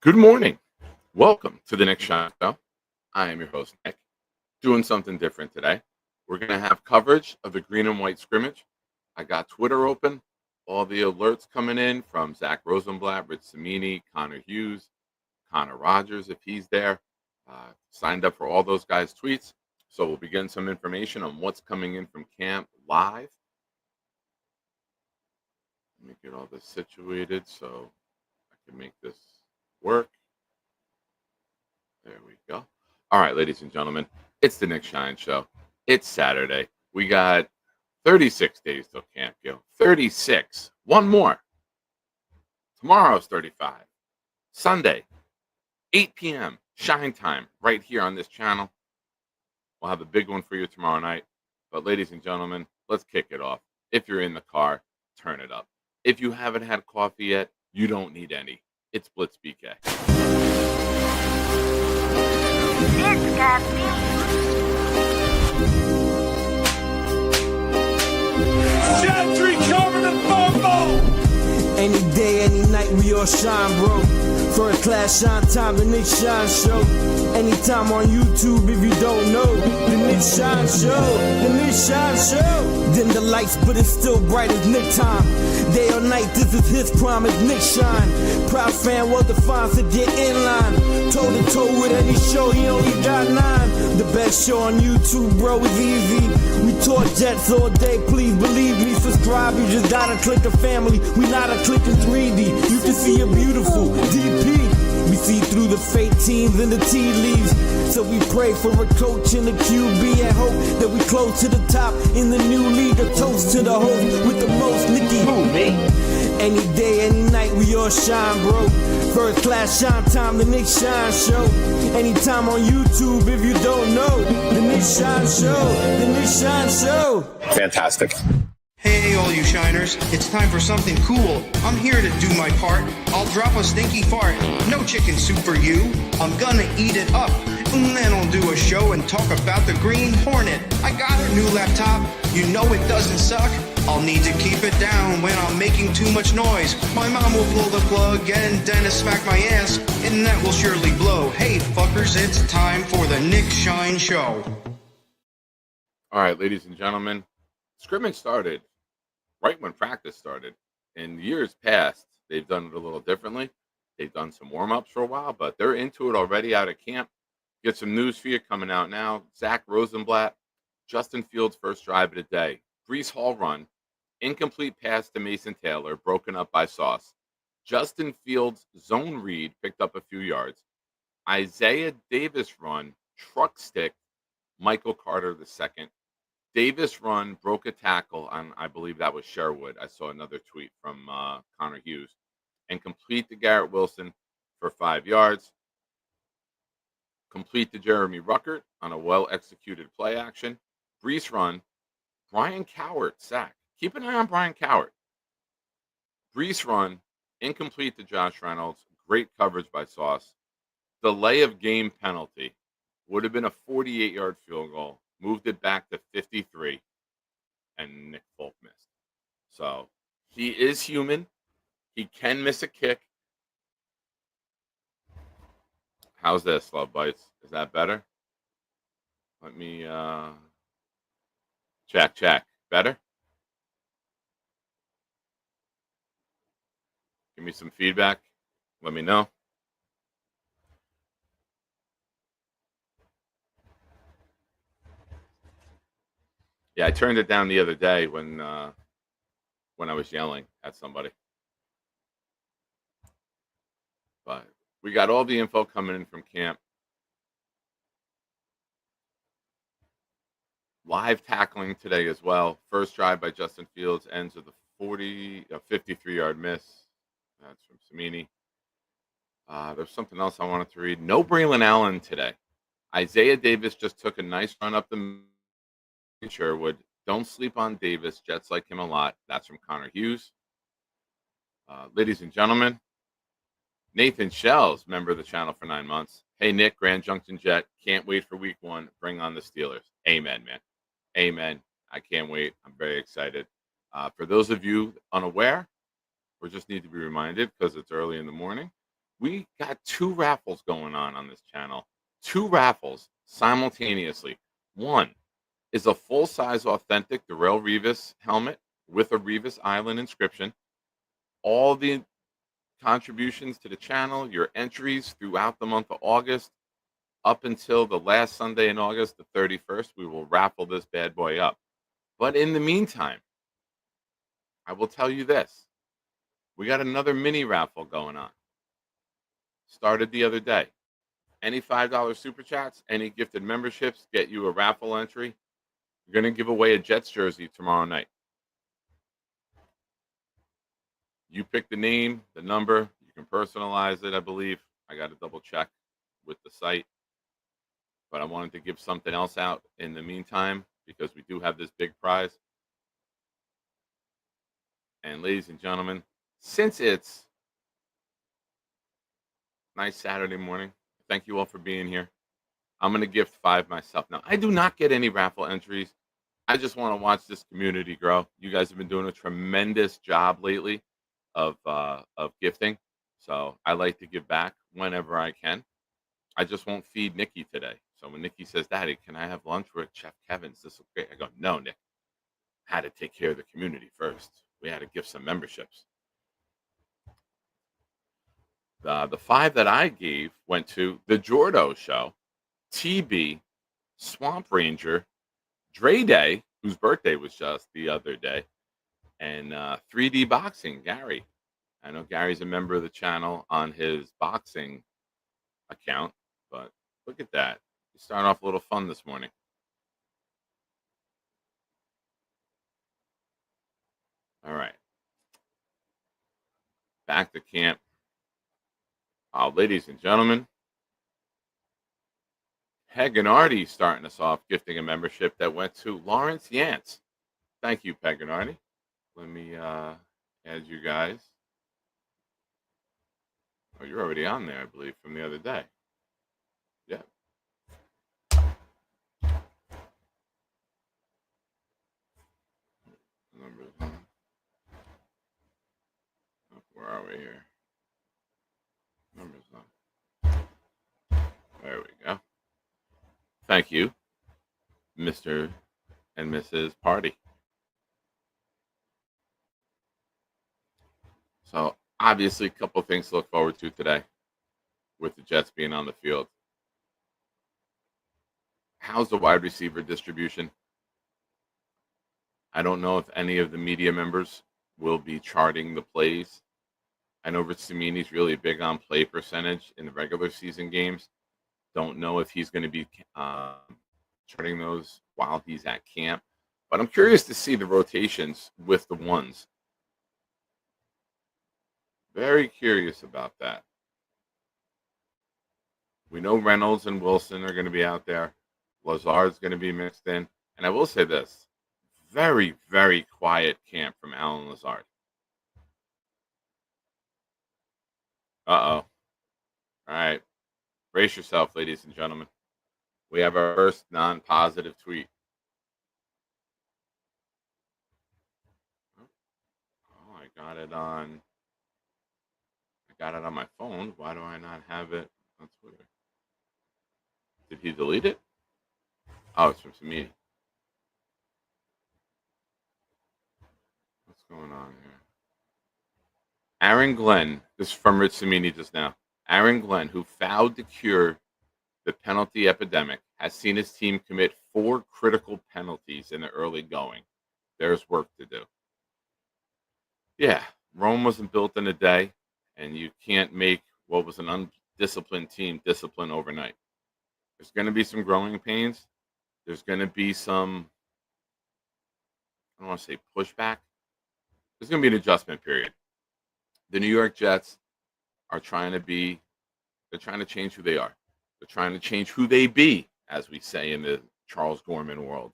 Good morning. Welcome to the Nick Shine Show. I am your host, Nick, doing something different today. We're going to have coverage of the green and white scrimmage. I got Twitter open, all the alerts coming in from Zach Rosenblatt, Rich Samini, Connor Hughes, Connor Rogers, if he's there. Signed up for all those guys' tweets. So we'll be getting some information on what's coming in from camp live. Let me get all this situated so I can make this work. There we go. All right, ladies and gentlemen, it's the Nick Shine Show. It's Saturday. We got 36 days till camp, yo. 36. One more. Tomorrow's 35. Sunday, 8 p.m. Shine time right here on this channel. We'll have a big one for you tomorrow night. But ladies and gentlemen, let's kick it off. If you're in the car, turn it up. If you haven't had coffee yet, you don't need any. It's Blitz BK. It's got me. Gentry covered in football. Any day, any night, we all shine, bro. First class shine time, the Nick Shine Show. Anytime on YouTube, if you don't know, the Nick Shine Show, the Nick Shine Show. Dim the lights, but it's still bright as Nick time. Day or night, this is his prime, it's Nick Shine. Proud fan, well defined, so get in line. Toe to toe with any show, he only got 9. The best show on YouTube, bro, is easy. We talk Jets all day, please believe me. Subscribe, you just gotta click a family. We not a click in 3D. You can see a beautiful DP. We see through the fake teams and the tea leaves. So we pray for a coach and a QB and hope that we close to the top in the new league. A toast to the host with the most, Nicky. Who, me? Any day, any night, we all shine, bro. First class shine time, the Nick Shine Show. Anytime on YouTube, if you don't know, the Nick Shine Show, the Nick Shine Show. Fantastic. Hey, all you shiners, it's time for something cool. I'm here to do my part. I'll drop a stinky fart. No chicken soup for you. I'm gonna eat it up. And then I'll do a show and talk about the Green Hornet. I got a new laptop. You know it doesn't suck. I'll need to keep it down when I'm making too much noise. My mom will blow the plug and Dennis smack my ass, and that will surely blow. Hey, fuckers, it's time for the Nick Shine Show. All right, ladies and gentlemen, scrimmage started right when practice started. In years past, they've done it a little differently. They've done some warm-ups for a while, but they're into it already out of camp. Get some news for you coming out now. Zach Rosenblatt, Justin Fields' first drive of the day. Breece Hall run, incomplete pass to Mason Taylor, broken up by Sauce. Justin Fields' zone read picked up a few yards. Isaiah Davis run, truck stick, Michael Carter II. Davis run, broke a tackle on, I believe that was Sherwood. I saw another tweet from Connor Hughes. And complete to Garrett Wilson for 5 yards. Complete to Jeremy Ruckert on a well-executed play action. Breece run, Brian Cowart sack. Keep an eye on Brian Cowart. Breece run, incomplete to Josh Reynolds. Great coverage by Sauce. Delay of game penalty. Would have been a 48-yard field goal. Moved it back to 53, and Nick Folk missed. So he is human. He can miss a kick. How's this, Love Bites? Is that better? Let me check. Better? Give me some feedback. Let me know. Yeah, I turned it down the other day when I was yelling at somebody. But we got all the info coming in from camp. Live tackling today as well. First drive by Justin Fields ends with a 53-yard miss. That's from Samini. There's something else I wanted to read. No Braylon Allen today. Isaiah Davis just took a nice run up the Sherwood. Don't sleep on Davis. Jets like him a lot. That's from Connor Hughes. Ladies and gentlemen, Nathan Shells, member of the channel for 9 months. Hey, Nick, Grand Junction Jet. Can't wait for week 1. Bring on the Steelers. Amen, man. Amen. I can't wait. I'm very excited. For those of you unaware or just need to be reminded because it's early in the morning, We got two raffles going on this channel. Two raffles simultaneously. One is a full-size authentic Darrell Revis helmet with a Revis Island inscription. All the contributions to the channel, your entries throughout the month of August, up until the last Sunday in August, the 31st, we will raffle this bad boy up. But in the meantime, I will tell you this. We got another mini raffle going on. Started the other day. Any $5 super chats, any gifted memberships get you a raffle entry. We're going to give away a Jets jersey tomorrow night. You pick the name, the number. You can personalize it, I believe. I got to double check with the site. But I wanted to give something else out in the meantime because we do have this big prize. And ladies and gentlemen, since it's nice Saturday morning, thank you all for being here. I'm going to gift 5 myself. Now, I do not get any raffle entries. I just want to watch this community grow. You guys have been doing a tremendous job lately of gifting. So I like to give back whenever I can. I just won't feed Nikki today. So when Nikki says, Daddy, can I have lunch with Chef Kevin's? This looks great. I go, no, Nick. I had to take care of the community first. We had to give some memberships. The 5 that I gave went to the Jordo Show, TB, Swamp Ranger, Dre Day, whose birthday was just the other day, and 3D Boxing, Gary. I know Gary's a member of the channel on his boxing account, but look at that. We're starting off a little fun this morning. All right. Back to camp. Ladies and gentlemen, Peganardi starting us off, gifting a membership that went to Lawrence Yance. Thank you, Peganardi. Let me add you guys. Oh, you're already on there, I believe, from the other day. Yeah. Where are we here? Numbers on. There we go. Thank you, Mr. and Mrs. Party. So obviously a couple of things to look forward to today with the Jets being on the field. How's the wide receiver distribution? I don't know if any of the media members will be charting the plays. I know Rich Cimini's really big on play percentage in the regular season games. Don't know if he's going to be charting those while he's at camp. But I'm curious to see the rotations with the ones. Very curious about that. We know Reynolds and Wilson are going to be out there. Lazard's going to be mixed in. And I will say this. Very, very quiet camp from Alan Lazard. Uh-oh. All right. Brace yourself, ladies and gentlemen. We have our first non-positive tweet. Oh, I got it on my phone. Why do I not have it on Twitter? Did he delete it? Oh, it's from Samini. What's going on here? Aaron Glenn, this is from Rich Cimini just now. Aaron Glenn, who vowed to cure the penalty epidemic, has seen his team commit 4 critical penalties in the early going. There's work to do. Yeah, Rome wasn't built in a day, and you can't make what was an undisciplined team discipline overnight. There's going to be some growing pains. There's going to be some, I don't want to say pushback. There's going to be an adjustment period. The New York Jets are trying to change who they are. They're trying to change who they be, as we say in the Charles Gorman world.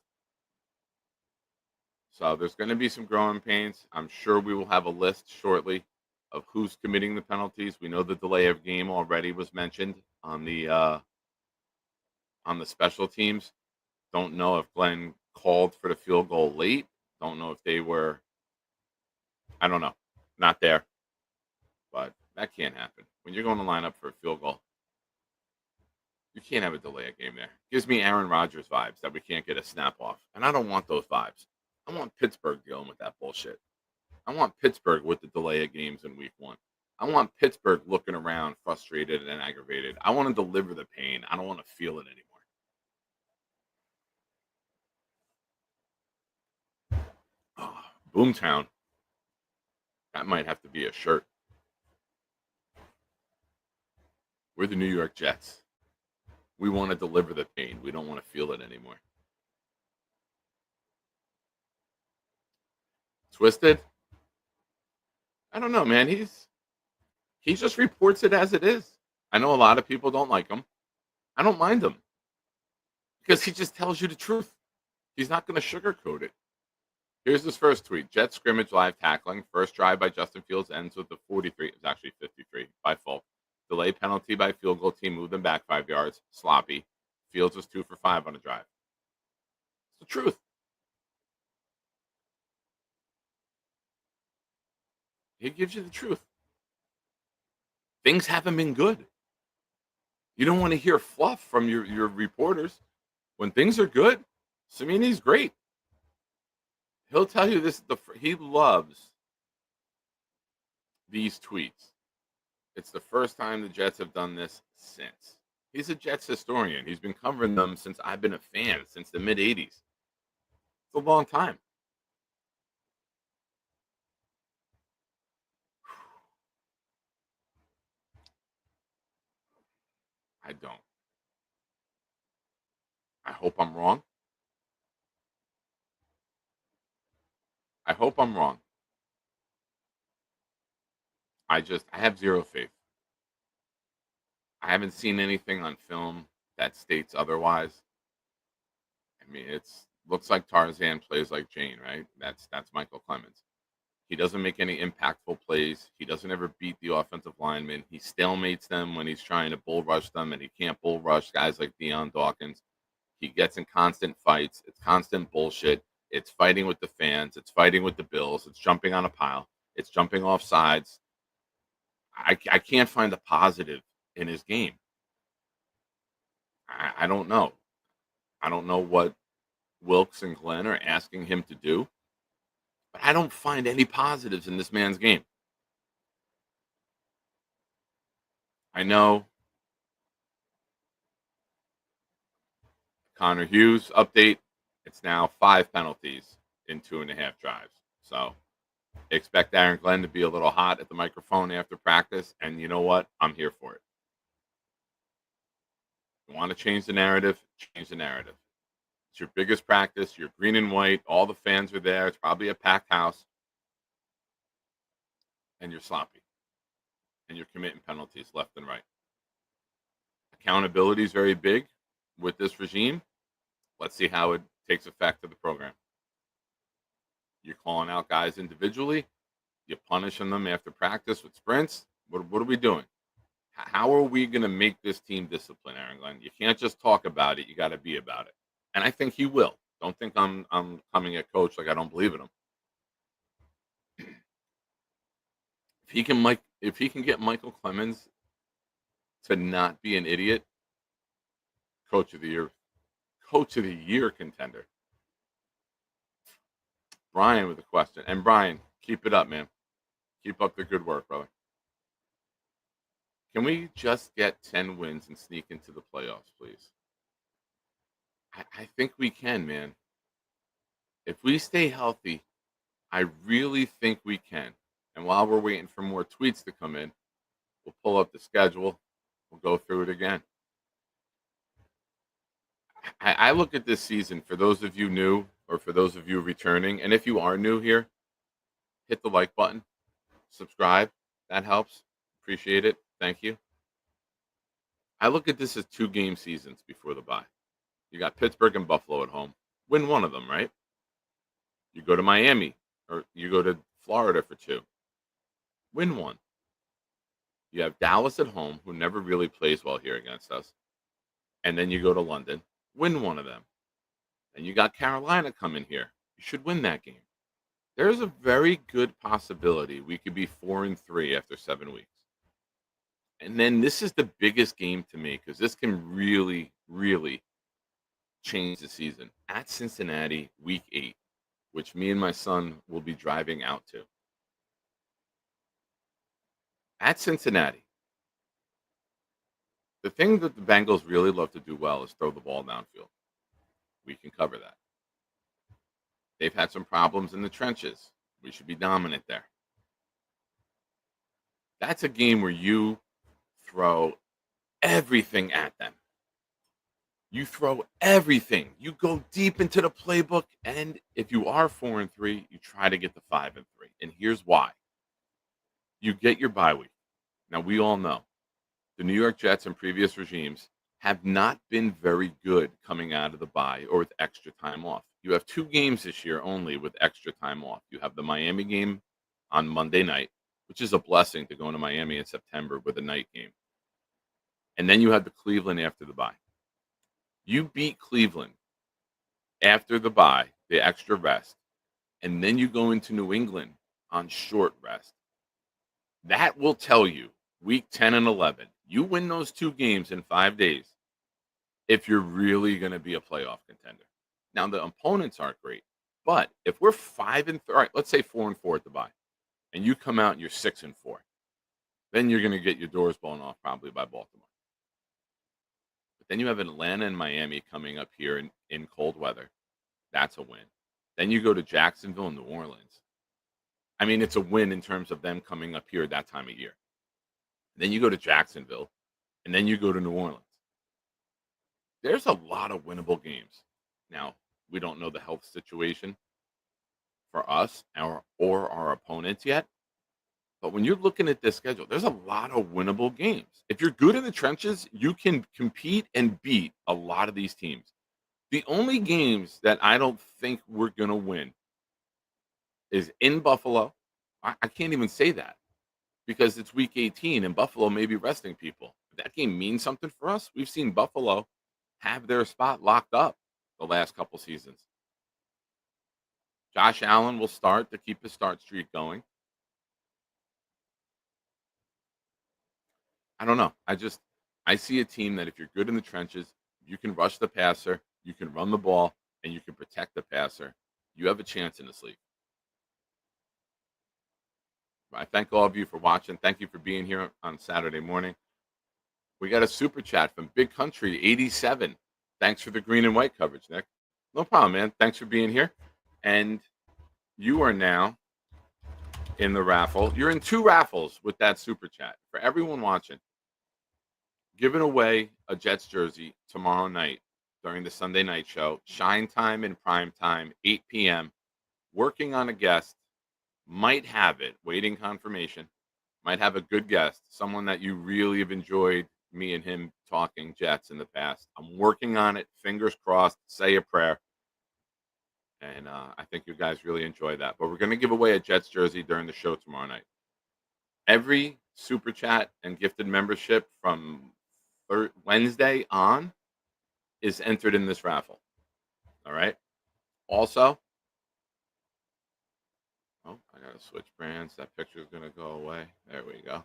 So there's going to be some growing pains. I'm sure we will have a list shortly of who's committing the penalties. We know the delay of game already was mentioned on the special teams. Don't know if Glenn called for the field goal late. Don't know if they were, I don't know, not there. But that can't happen. when you're going to line up for a field goal, you can't have a delay a game there. Gives me Aaron Rodgers vibes that we can't get a snap off. And I don't want those vibes. I want Pittsburgh dealing with that bullshit. I want Pittsburgh with the delay of games in week 1. I want Pittsburgh looking around frustrated and aggravated. I want to deliver the pain. I don't want to feel it anymore. Oh, Boomtown. That might have to be a shirt. We're the New York Jets. We want to deliver the pain. We don't want to feel it anymore. Twisted? I don't know, man. He just reports it as it is. I know a lot of people don't like him. I don't mind him because he just tells you the truth. He's not going to sugarcoat it. Here's his first tweet. Jet scrimmage live tackling. First drive by Justin Fields ends with the 43. It was actually 53 by fault. Delay penalty by field goal. Team moved them back 5 yards. Sloppy. Fields was 2 for 5 on a drive. It's the truth. He gives you the truth. Things haven't been good. You don't want to hear fluff from your reporters. When things are good, Samini's great. He'll tell you this. He loves these tweets. It's the first time the Jets have done this since. He's a Jets historian. He's been covering them since I've been a fan, since the mid-'80s. It's a long time. I don't. I hope I'm wrong. I hope I'm wrong. I have zero faith. I haven't seen anything on film that states otherwise. I mean, looks like Tarzan plays like Jane, right? That's Michael Clemens. He doesn't make any impactful plays. He doesn't ever beat the offensive lineman. He stalemates them when he's trying to bull rush them, and he can't bull rush guys like Deion Dawkins. He gets in constant fights. It's constant bullshit. It's fighting with the fans. It's fighting with the Bills. It's jumping on a pile. It's jumping off sides. I can't find a positive in his game. I don't know. I don't know what Wilkes and Glenn are asking him to do, but I don't find any positives in this man's game. I know Connor Hughes update. It's now 5 penalties in 2.5 drives. So expect Aaron Glenn to be a little hot at the microphone after practice. And you know what? I'm here for it. You want to change the narrative? Change the narrative. It's your biggest practice. You're green and white. All the fans are there. It's probably a packed house. And you're sloppy. And you're committing penalties left and right. Accountability is very big with this regime. Let's see how it takes effect to the program. You're calling out guys individually. You're punishing them after practice with sprints. What are we doing? How are we going to make this team disciplined, Aaron Glenn? You can't just talk about it. You got to be about it. And I think he will. Don't think I'm coming at coach like I don't believe in him. If he can get Michael Clemens to not be an idiot, coach of the year contender. Brian with a question. And Brian, keep it up, man. Keep up the good work, brother. Can we just get 10 wins and sneak into the playoffs, please? I think we can, man. If we stay healthy, I really think we can. And while we're waiting for more tweets to come in, we'll pull up the schedule. We'll go through it again. I look at this season, for those of you new or for those of you returning, and if you are new here, hit the like button, subscribe. That helps. Appreciate it. Thank you. I look at this as 2 game seasons before the bye. You got Pittsburgh and Buffalo at home. Win one of them, right? You go to Miami or you go to Florida for 2. Win one. You have Dallas at home, who never really plays well here against us. And then you go to London. Win one of them. And you got Carolina coming here. You should win that game. There's a very good possibility we could be 4-3 after 7 weeks. And then this is the biggest game to me because this can really, really change the season. At Cincinnati, week 8, which me and my son will be driving out to. At Cincinnati, the thing that the Bengals really love to do well is throw the ball downfield. We can cover that. They've had some problems in the trenches. We should be dominant there. That's a game where you throw everything at them. You throw everything. You go deep into the playbook, and if you are 4-3, you try to get to 5-3. And here's why: you get your bye week. Now we all know the New York Jets and previous regimes have not been very good coming out of the bye or with extra time off. You have 2 games this year only with extra time off. You have the Miami game on Monday night, which is a blessing to go into Miami in September with a night game. And then you have the Cleveland after the bye. You beat Cleveland after the bye, the extra rest, and then you go into New England on short rest. That will tell you week 10 and 11, you win those 2 games in 5 days if you're really going to be a playoff contender. Now, the opponents aren't great, but if we're 5-3, all right, let's say 4-4 at the bye, and you come out and you're 6-4, then you're going to get your doors blown off probably by Baltimore. But then you have Atlanta and Miami coming up here in cold weather. That's a win. Then you go to Jacksonville and New Orleans. I mean, it's a win in terms of them coming up here that time of year. Then you go to Jacksonville, and then you go to New Orleans. There's a lot of winnable games. Now, we don't know the health situation for us or our opponents yet. But when you're looking at this schedule, there's a lot of winnable games. If you're good in the trenches, you can compete and beat a lot of these teams. The only games that I don't think we're going to win is in Buffalo. I can't even say that because it's week 18 and Buffalo may be resting people. That game means something for us. We've seen Buffalo have their spot locked up the last couple seasons. Josh Allen will start to keep his start streak going. I don't know. I see a team that if you're good in the trenches, you can rush the passer, you can run the ball, and you can protect the passer. You have a chance in this league. I thank all of you for watching. Thank you for being here on Saturday morning. We got a super chat from Big Country 87. Thanks for the green and white coverage, Nick. No problem, man. Thanks for being here. And you are now in the raffle. You're in 2 raffles with that super chat. For everyone watching, giving away a Jets jersey tomorrow night during the Sunday night show. Shine time and prime time, 8 p.m. Working on a guest. Might have it. Waiting confirmation. Might have a good guest. Someone that you really have enjoyed me and him talking Jets in the past. I'm working on it. Fingers crossed. Say a prayer. And I think you guys really enjoy that. But we're going to give away a Jets jersey during the show tomorrow night. Every super chat and gifted membership from Wednesday on is entered in this raffle. All right. Also, I got to switch brands. That picture is going to go away. There we go.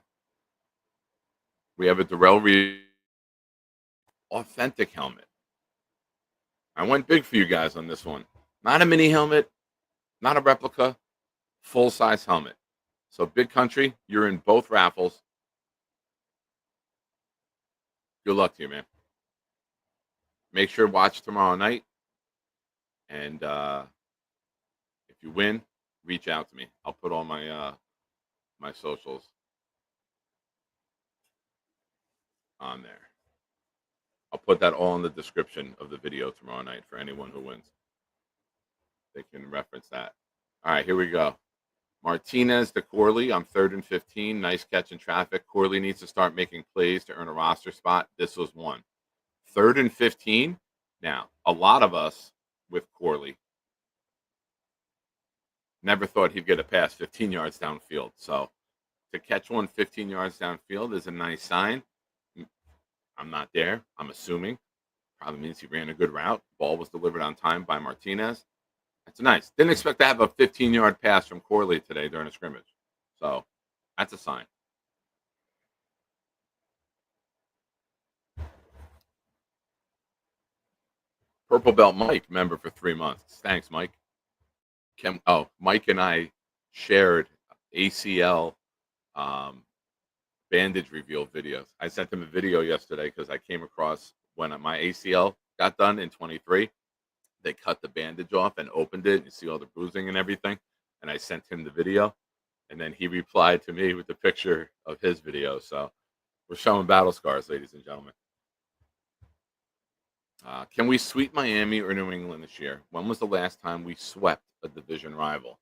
We have a Darrell Reed authentic helmet. I went big for you guys on this one. Not a mini helmet, not a replica, full-size helmet. So Big Country, you're in both raffles. Good luck to you, man. Make sure to watch tomorrow night. And if you win, reach out to me. I'll put all my my socials on there. I'll put that all in the description of the video tomorrow night for anyone who wins. They can reference that. All right, here we go. Martinez to Corley. I'm 3rd and 15. Nice catch in traffic. Corley needs to start making plays to earn a roster spot. This was one. 3rd and 15. Now, a lot of us with Corley never thought he'd get a pass 15 yards downfield. So to catch one 15 yards downfield is a nice sign. I'm not there. I'm assuming. Probably means he ran a good route. Ball was delivered on time by Martinez. That's nice. Didn't expect to have a 15-yard pass from Corley today during a scrimmage. So that's a sign. Purple Belt Mike, member for 3 months. Thanks, Mike. Mike and I shared ACL bandage reveal videos. I sent him a video yesterday because I came across when my ACL got done in 23. They cut the bandage off and opened it. And you see all the bruising and everything. And I sent him the video. And then he replied to me with the picture of his video. So we're showing battle scars, ladies and gentlemen. Can we sweep Miami or New England this year? When was the last time we swept a division rival?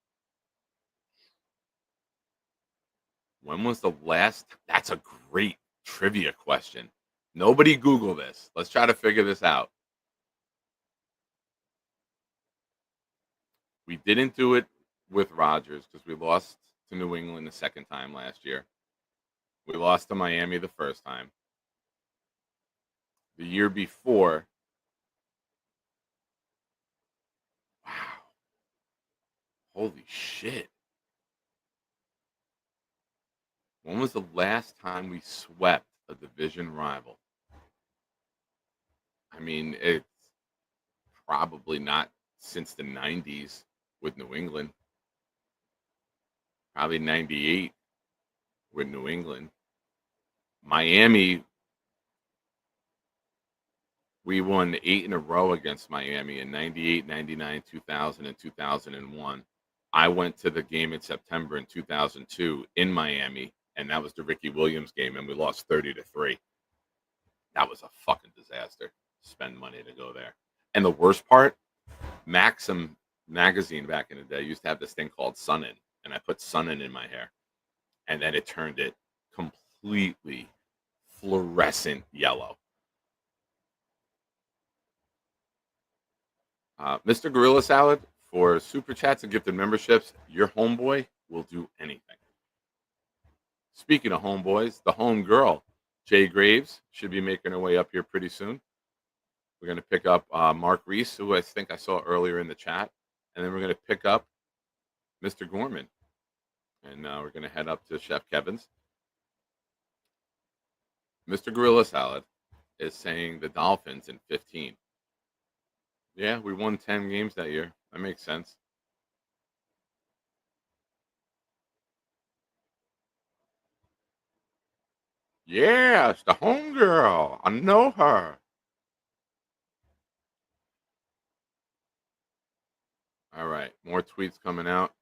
When was the last? That's a great trivia question. Nobody Google this. Let's try to figure this out. We didn't do it with Rodgers because we lost to New England the second time last year. We lost to Miami the first time. The year before, wow. Holy shit. When was the last time we swept a division rival? I mean, it's probably not since the 90s with New England. Probably 98 with New England. Miami, we won 8 in a row against Miami in 98, 99, 2000, and 2001. I went to the game in September in 2002 in Miami, and that was the Ricky Williams game, and we lost 30-3. That was a fucking disaster. Spend money to go there. And the worst part, Maxim magazine back in the day used to have this thing called Sun In, and I put Sun in my hair, and then it turned it completely fluorescent yellow. Mr. Gorilla Salad, for super chats and gifted memberships, your homeboy will do anything. Speaking of homeboys, the home girl, Jay Graves, should be making her way up here pretty soon. We're going to pick up Mark Reese, who I think I saw earlier in the chat. And then we're going to pick up Mr. Gorman. And we're going to head up to Chef Kevin's. Mr. Gorilla Salad is saying the Dolphins in 15. Yeah, we won 10 games that year. That makes sense. Yeah, it's the homegirl. I know her. All right, more tweets coming out.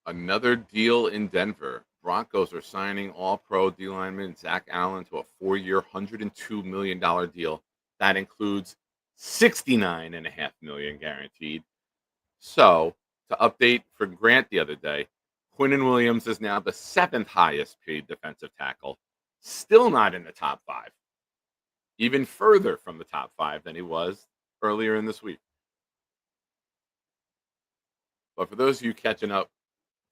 Another deal in Denver. Broncos are signing all-pro D lineman Zach Allen to a 4-year, $102 million deal. That includes $69.5 million guaranteed. So, to update for Grant the other day, Quinnen Williams is now the 7th highest paid defensive tackle, still not in the top 5. Even further from the top 5 than he was earlier in this week. But for those of you catching up,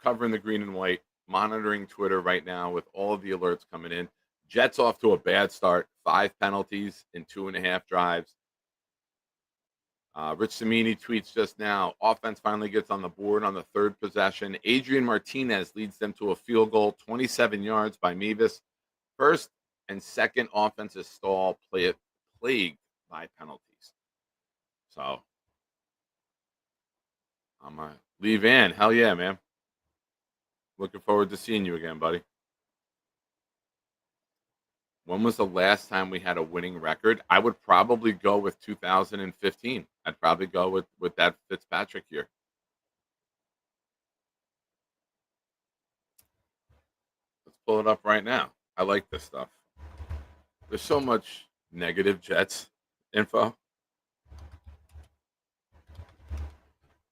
covering the green and white, monitoring Twitter right now with all of the alerts coming in. Jets off to a bad start. 5 penalties in 2.5 drives. Rich Samini tweets just now. Offense finally gets on the board on the 3rd possession. Adrian Martinez leads them to a field goal, 27 yards by Mevis. 1st and 2nd offensive stall plagued by penalties. So, I'm going to leave in. Hell yeah, man. Looking forward to seeing you again, buddy. When was the last time we had a winning record? I would probably go with 2015. I'd probably go with that Fitzpatrick year. Let's pull it up right now. I like this stuff. There's so much negative Jets info.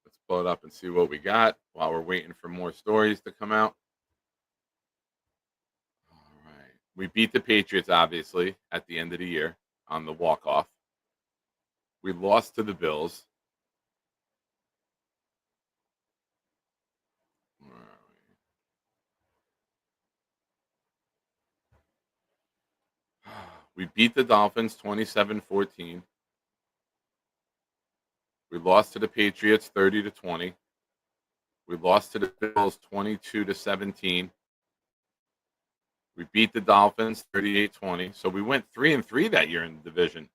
Let's pull it up and see what we got while we're waiting for more stories to come out. All right. We beat the Patriots, obviously, at the end of the year on the walk-off. We lost to the Bills. We beat the Dolphins 27-14. We lost to the Patriots 30-20. We lost to the Bills 22-17. We beat the Dolphins 38-20. So we went 3-3 that year in the division.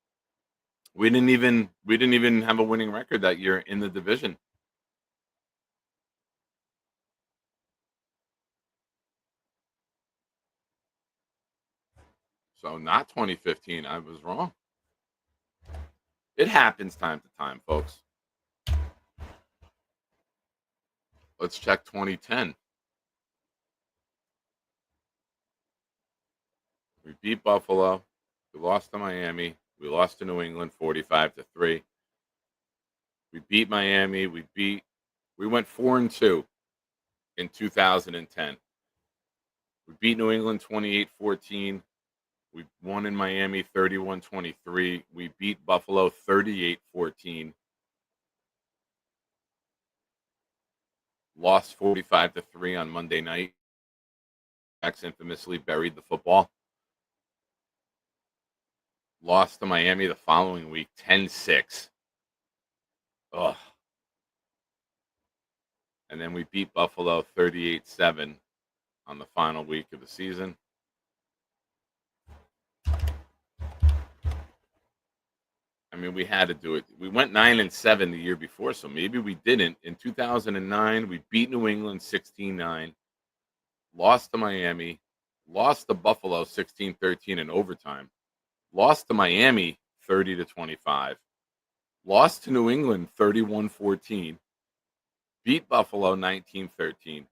We didn't even have a winning record that year in the division. So not 2015. I was wrong. It happens time to time, folks. Let's check 2010. We beat Buffalo. We lost to Miami. We lost to New England 45-3. We beat Miami. We went 4-2 in 2010. We beat New England 28-14. We won in Miami 31-23. We beat Buffalo 38-14. Lost 45-3 on Monday night. X infamously buried the football. Lost to Miami the following week 10-6. Ugh. And then we beat Buffalo 38-7 on the final week of the season. I mean, we had to do it. We went 9-7 the year before, so maybe we didn't. In 2009, we beat New England 16-9, lost to Miami, lost to Buffalo 16-13 in overtime, lost to Miami 30-25, lost to New England 31-14, beat Buffalo 19-13.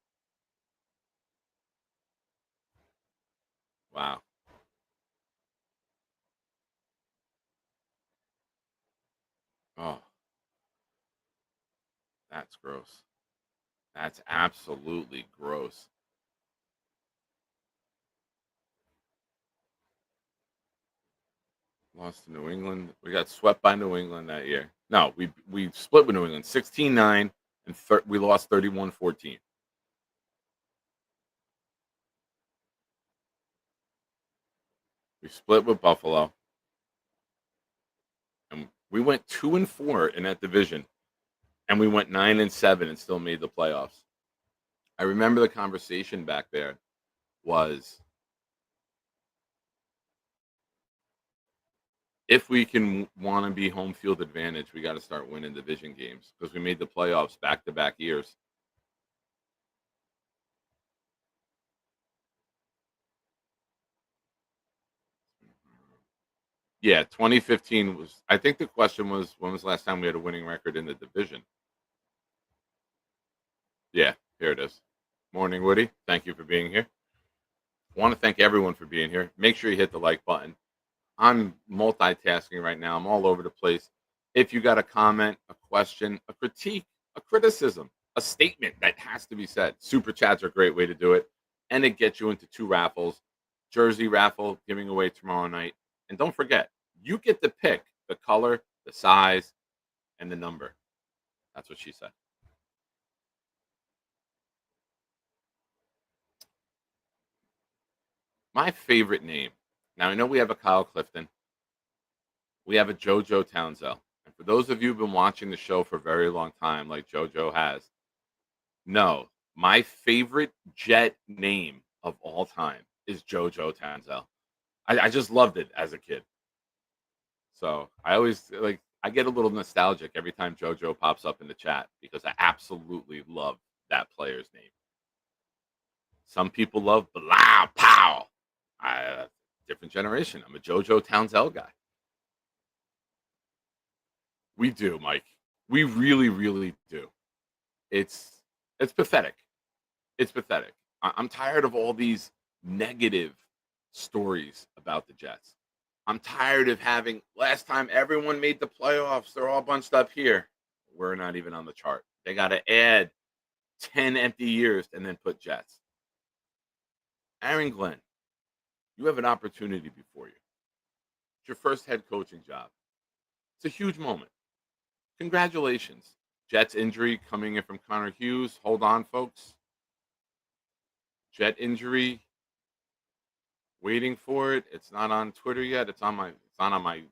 Wow. Oh, that's gross. That's absolutely gross. Lost to New England. We got swept by New England that year. No, we split with New England 16-9 and we lost 31-14. We split with Buffalo. And we went 2-4 in that division. And we went 9-7 and still made the playoffs. I remember the conversation back there was, if we can want to be home field advantage, we got to start winning division games because we made the playoffs back-to-back years. Yeah, 2015 was, I think the question was, when was the last time we had a winning record in the division? Yeah, here it is. Morning, Woody. Thank you for being here. I want to thank everyone for being here. Make sure you hit the like button. I'm multitasking right now. I'm all over the place. If you got a comment, a question, a critique, a criticism, a statement that has to be said, super chats are a great way to do it. And it gets you into 2 raffles. Jersey raffle giving away tomorrow night. And don't forget, you get to pick the color, the size, and the number. That's what she said. My favorite name. Now, I know we have a Kyle Clifton. We have a JoJo Townsell. And for those of you who've been watching the show for a very long time, like JoJo has, no, my favorite Jet name of all time is JoJo Townsell. I just loved it as a kid. So I always, like, I get a little nostalgic every time JoJo pops up in the chat because I absolutely love that player's name. Some people love Blah Pow. Different generation. I'm a JoJo Townsell guy. We do, Mike. We really, really do. It's pathetic. It's pathetic. I'm tired of all these negative stories about the Jets. I'm tired of having, last time everyone made the playoffs, they're all bunched up here. We're not even on the chart. They got to add 10 empty years and then put Jets. Aaron Glenn, you have an opportunity before you. It's your first head coaching job. It's a huge moment. Congratulations. Jets injury coming in from Connor Hughes. Hold on, folks. Jet injury. Waiting for it. It's not on Twitter yet. It's not on my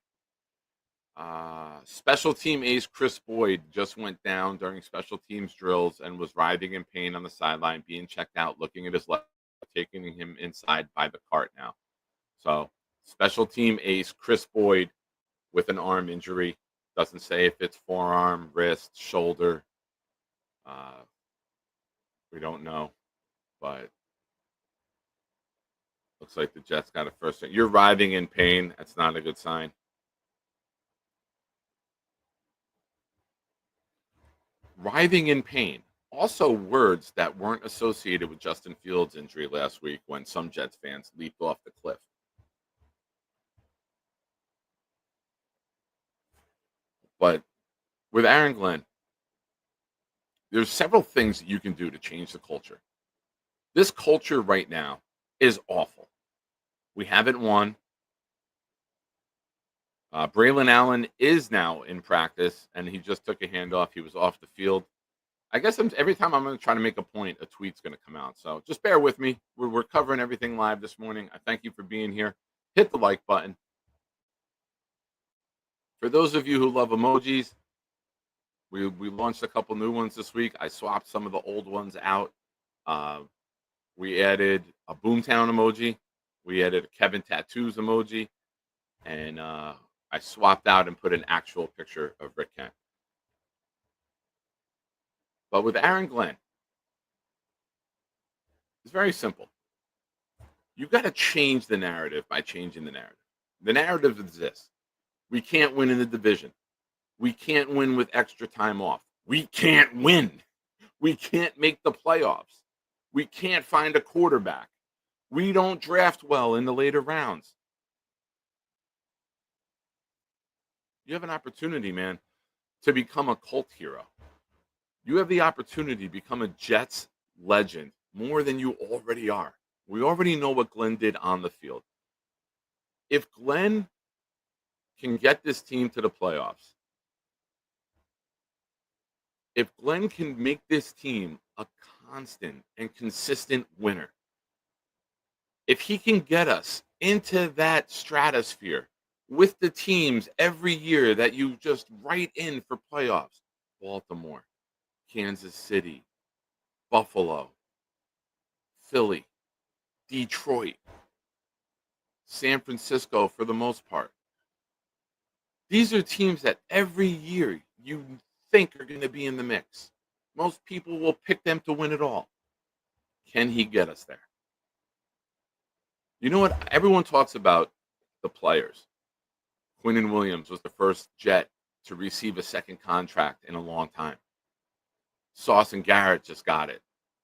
special team ace Chris Boyd just went down during special teams drills and was writhing in pain on the sideline, being checked out, looking at his left taking him inside by the cart now. So special team ace Chris Boyd with an arm injury. Doesn't say if it's forearm, wrist, shoulder. We don't know, but looks like the Jets got a first. You're writhing in pain. That's not a good sign. Writhing in pain. Also, words that weren't associated with Justin Fields' injury last week when some Jets fans leaped off the cliff. But with Aaron Glenn, there's several things that you can do to change the culture. This culture right now is awful. We haven't won. Braylon Allen is now in practice, and he just took a handoff. He was off the field. I guess every time I'm going to try to make a point, a tweet's going to come out. So just bear with me. We're covering everything live this morning. I thank you for being here. Hit the like button. For those of you who love emojis, we launched a couple new ones this week. I swapped some of the old ones out. We added a Boomtown emoji. We added a Kevin Tattoos emoji. And I swapped out and put an actual picture of Rick Kent. But with Aaron Glenn, it's very simple. You got to change the narrative by changing the narrative. The narrative is this. We can't win in the division. We can't win with extra time off. We can't win. We can't make the playoffs. We can't find a quarterback. We don't draft well in the later rounds. You have an opportunity, man, to become a cult hero. You have the opportunity to become a Jets legend more than you already are. We already know what Glenn did on the field. If Glenn can get this team to the playoffs, if Glenn can make this team a constant and consistent winner, if he can get us into that stratosphere with the teams every year that you just write in for playoffs, Baltimore, Kansas City, Buffalo, Philly, Detroit, San Francisco for the most part. These are teams that every year you think are going to be in the mix. Most people will pick them to win it all. Can he get us there? You know what? Everyone talks about the players. Quinnen Williams was the first Jet to receive a second contract in a long time. Sauce and Garrett just got it.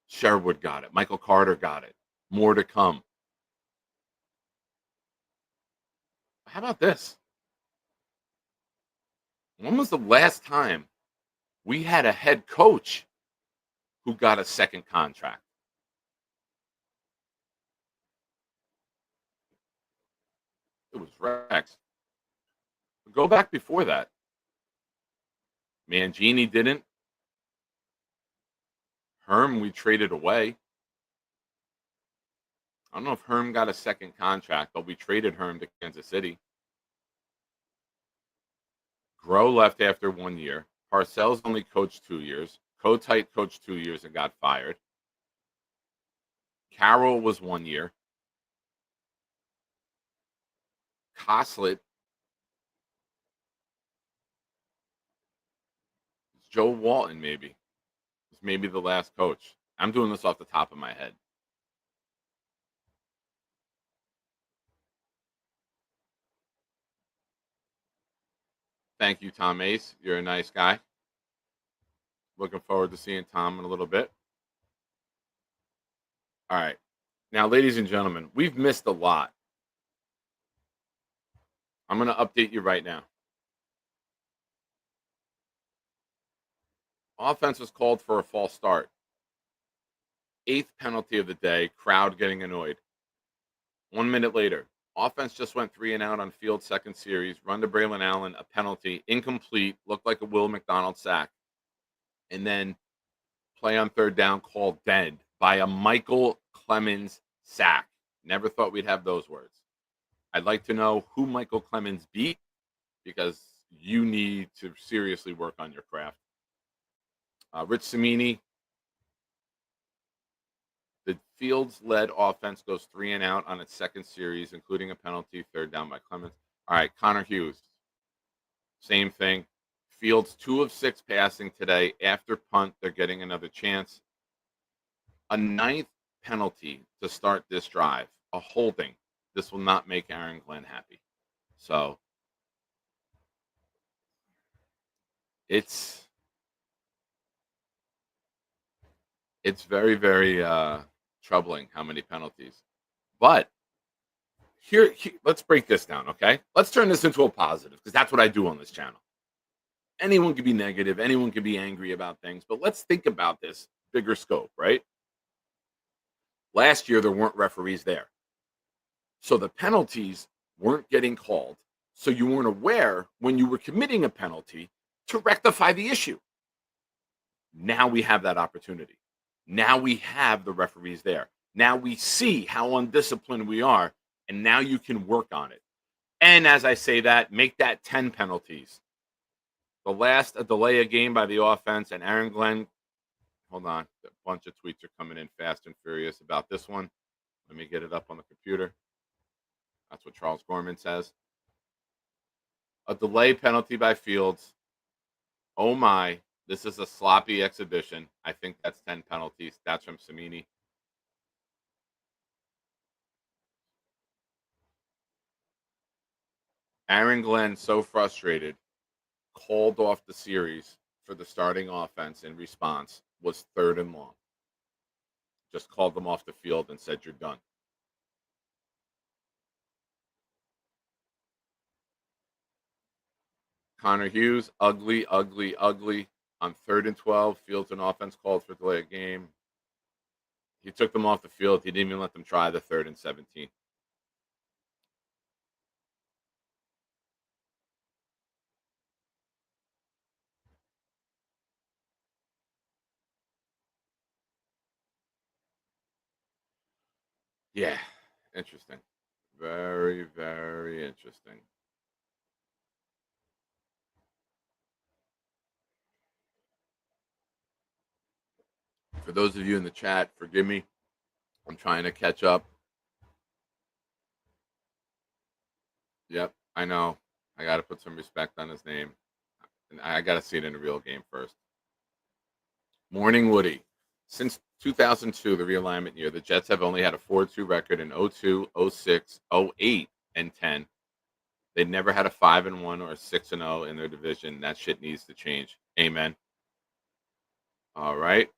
Sherwood got it. Michael Carter got it. More to come. How about this? When was the last time we had a head coach who got a second contract? It was Rex. Go back before that. Mangini didn't. Herm, we traded away. I don't know if Herm got a second contract, but we traded Herm to Kansas City. Groh left after 1 year. Parcells only coached 2 years. Kotite coached 2 years and got fired. Carroll was 1 year. Coslett. Joe Walton, maybe. It's maybe the last coach. I'm doing this off the top of my head. Thank you, Tom Ace. You're a nice guy. Looking forward to seeing Tom in a little bit. All right. Now, ladies and gentlemen, we've missed a lot. I'm going to update you right now. Offense was called for a false start. 8th penalty of the day, crowd getting annoyed. 1 minute later, offense just went 3 and out on field, second series, run to Braylon Allen, a penalty, incomplete, looked like a Will McDonald sack. And then play on third down called dead by a Michael Clemens sack. Never thought we'd have those words. I'd like to know who Michael Clemens beat because you need to seriously work on your craft. Rich Cimini, the Fields-led offense goes 3 and out on its second series, including a penalty, third down by Clemens. All right, Connor Hughes, same thing. Fields 2 of 6 passing today. After punt, they're getting another chance. A ninth penalty to start this drive, a holding. This will not make Aaron Glenn happy. So it's very, very troubling how many penalties. But here, let's break this down, okay? Let's turn this into a positive, because that's what I do on this channel. Anyone can be negative, anyone can be angry about things, but let's think about this bigger scope, right? Last year, there weren't referees there. So the penalties weren't getting called. So you weren't aware when you were committing a penalty to rectify the issue. Now we have that opportunity. Now we have the referees there. Now we see how undisciplined we are, and now you can work on it. And as I say that, make that 10 penalties. The last, a delay a game by the offense, and Aaron Glenn, hold on, a bunch of tweets are coming in fast and furious about this one. Let me get it up on the computer. That's what Charles Gorman says. A delay penalty by Fields. Oh my, this is a sloppy exhibition. I think that's 10 penalties. That's from Samini. Aaron Glenn, so frustrated, called off the series for the starting offense in response, was 3rd and long. Just called them off the field and said, you're done. Connor Hughes, ugly, ugly, ugly. On 3rd and 12, Fields and offense called for delay of game. He took them off the field. He didn't even let them try the 3rd and 17. Yeah, interesting. Very, very interesting. For those of you in the chat, forgive me. I'm trying to catch up. Yep, I know. I got to put some respect on his name. And I got to see it in a real game first. Morning Woody. Since 2002, the realignment year, the Jets have only had a 4-2 record in 02, 06, 08, and 10. They never had a 5-1 or a 6-0 in their division. That shit needs to change. Amen. All right.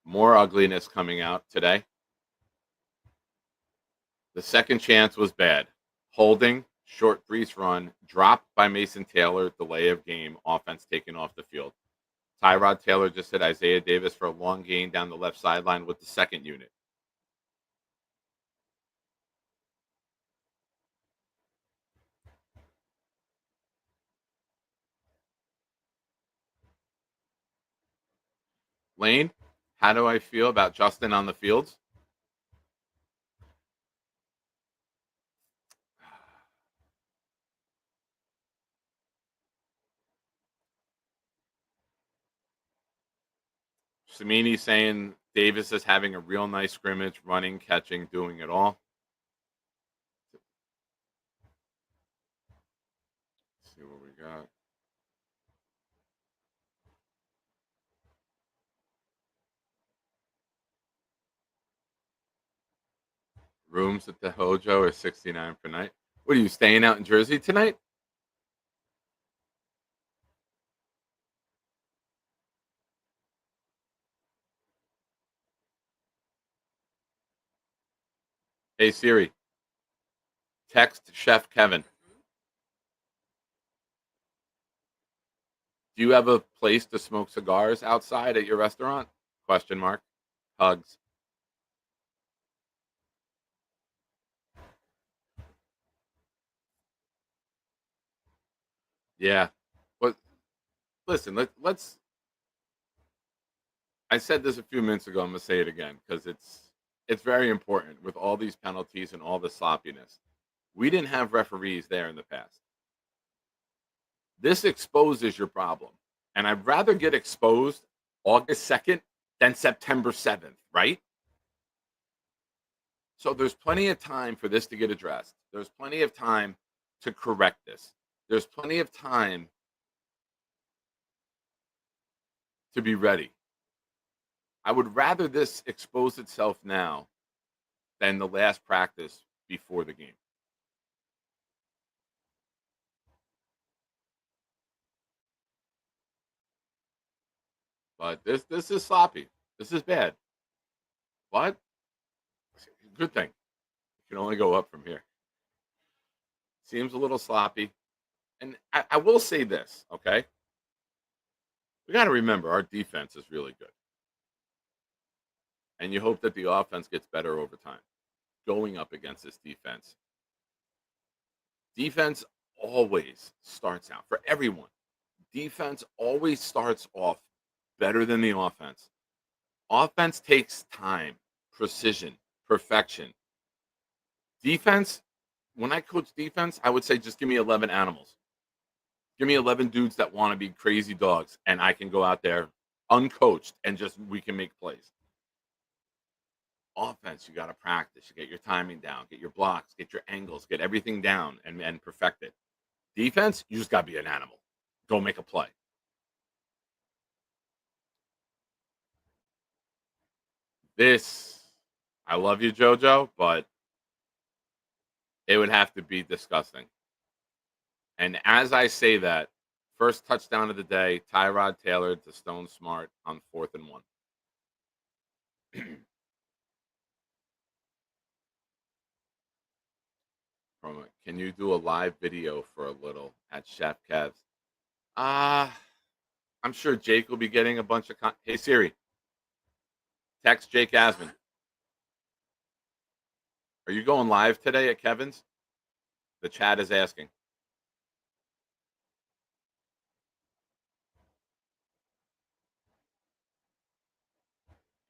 More ugliness coming out today. The second chance was bad. Holding, short Brees run, dropped by Mason Taylor, delay of game, offense taken off the field. Tyrod Taylor just hit Isaiah Davis for a long gain down the left sideline with the second unit. Lane, how do I feel about Justin on the fields? Samini saying Davis is having a real nice scrimmage, running, catching, doing it all. Let's see what we got. Rooms at the Hojo are $69 per night. What are you staying out in Jersey tonight? Hey Siri, text Chef Kevin. Do you have a place to smoke cigars outside at your restaurant? Question mark. Hugs. Yeah. But listen, let's I said this a few minutes ago. I'm gonna say it again because it's very important with all these penalties and all the sloppiness. We didn't have referees there in the past. This exposes your problem. And I'd rather get exposed August 2nd than September 7th, right? So there's plenty of time for this to get addressed. There's plenty of time to correct this. There's plenty of time to be ready. I would rather this expose itself now than the last practice before the game. But this is sloppy. This is bad. But good thing. You can only go up from here. Seems a little sloppy. And I will say this, okay? We got to remember our defense is really good. And you hope that the offense gets better over time going up against this defense. Defense always starts out for everyone. Defense always starts off better than the offense. Offense takes time, precision, perfection. Defense, when I coach defense, I would say just give me 11 animals. Give me 11 dudes that want to be crazy dogs, and I can go out there uncoached and just we can make plays. Offense, you got to practice. You get your timing down, get your blocks, get your angles, get everything down and perfect it. Defense, you just got to be an animal. Go make a play. This, I love you, JoJo, but it would have to be disgusting. And as I say that, first touchdown of the day, Tyrod Taylor to Stone Smart on 4th and 1. Can you do a live video for a little at Chef Kev's? I'm sure Jake will be getting a bunch of Hey Siri, text Jake Asman. Are you going live today at Kevin's? The chat is asking.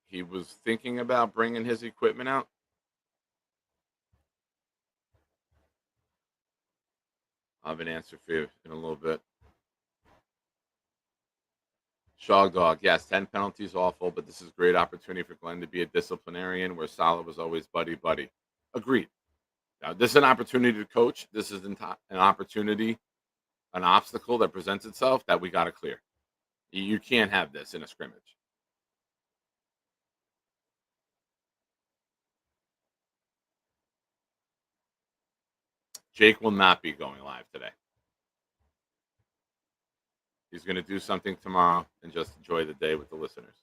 He was thinking about bringing his equipment out. I'll have an answer for you in a little bit. Shog Dog, yes, 10 penalties awful, but this is a great opportunity for Glenn to be a disciplinarian where Salah was always buddy. Agreed. Now, this is an opportunity to coach. This is an opportunity, an obstacle that presents itself that we got to clear. You can't have this in a scrimmage. Jake will not be going live today. He's going to do something tomorrow and just enjoy the day with the listeners.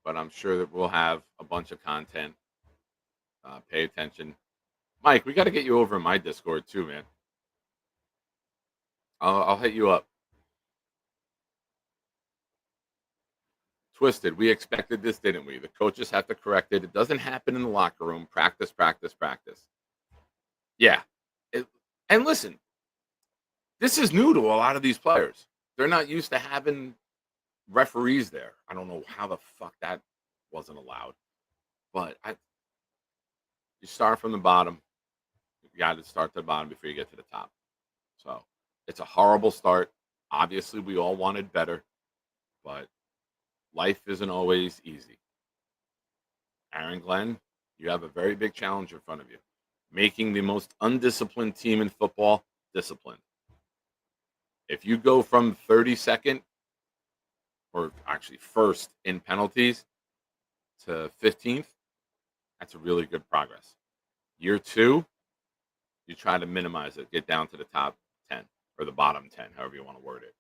But I'm sure that we'll have a bunch of content. Pay attention. Mike, we got to get you over in my Discord too, man. I'll hit you up. Twisted. We expected this, didn't we? The coaches have to correct it. It doesn't happen in the locker room. Practice. Yeah. And listen, this is new to a lot of these players. They're not used to having referees there. I don't know how the fuck that wasn't allowed. But you start from the bottom. You got to start to the bottom before you get to the top. So it's a horrible start. Obviously, we all wanted better. But life isn't always easy. Aaron Glenn, you have a very big challenge in front of you. Making the most undisciplined team in football disciplined. If you go from 32nd, or actually first in penalties, to 15th, that's a really good progress. Year 2, you try to minimize it, get down to the top 10, or the bottom 10, however you want to word it.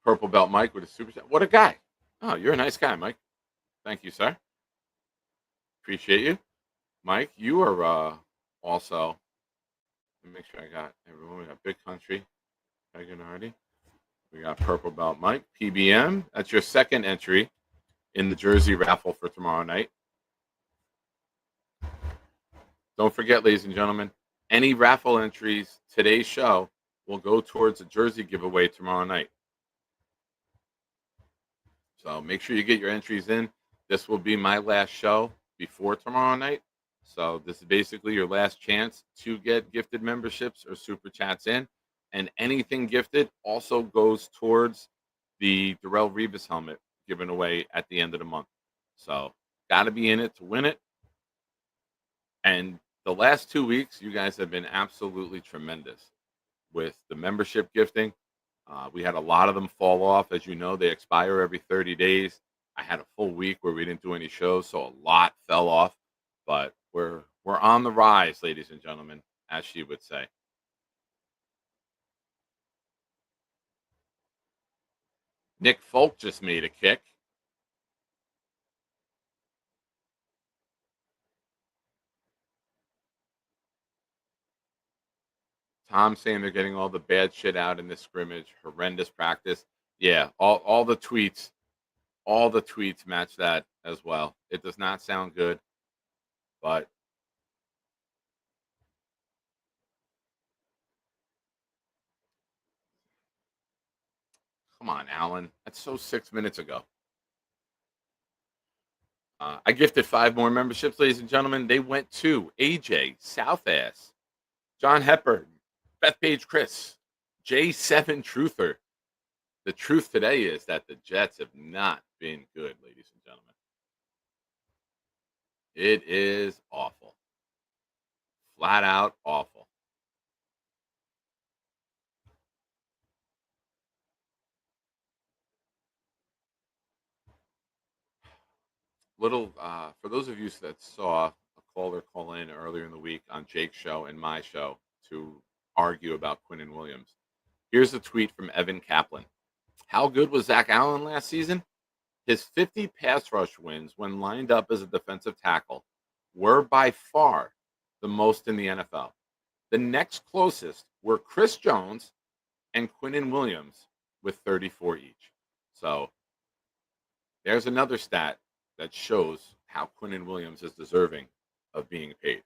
Purple Belt Mike with a super chat. What a guy. Oh, you're a nice guy, Mike. Thank you, sir. Appreciate you. Mike, you are also, let me make sure I got everyone. We got Big Country, Megan Hardy. We got Purple Belt Mike, PBM. That's your second entry in the jersey raffle for tomorrow night. Don't forget, ladies and gentlemen, any raffle entries today's show will go towards a jersey giveaway tomorrow night. So make sure you get your entries in. This will be my last show before tomorrow night. So this is basically your last chance to get gifted memberships or super chats in. And anything gifted also goes towards the Darrell Revis helmet given away at the end of the month. So got to be in it to win it. And the last 2 weeks, you guys have been absolutely tremendous with the membership gifting. We had a lot of them fall off. As you know, they expire every 30 days. I had a full week where we didn't do any shows, so a lot fell off. But we're on the rise, ladies and gentlemen, as she would say. Nick Folk just made a kick. Tom saying they're getting all the bad shit out in this scrimmage. Horrendous practice. Yeah, all the tweets match that as well. It does not sound good, but come on, Alan. That's so 6 minutes ago. I gifted 5 more memberships, ladies and gentlemen. They went to AJ, Southass, John Hepburn, Bethpage Chris, J7 Truther. The truth today is that the Jets have not been good, ladies and gentlemen. It is awful. Flat out awful. Little for those of you that saw a caller call in earlier in the week on Jake's show and my show to argue about Quinnen Williams. Here's a tweet from Evan Kaplan. How good was Zach Allen last season? His 50 pass rush wins when lined up as a defensive tackle were by far the most in the NFL. The next closest were Chris Jones and Quinnen Williams with 34 each. So there's another stat that shows how Quinnen Williams is deserving of being paid.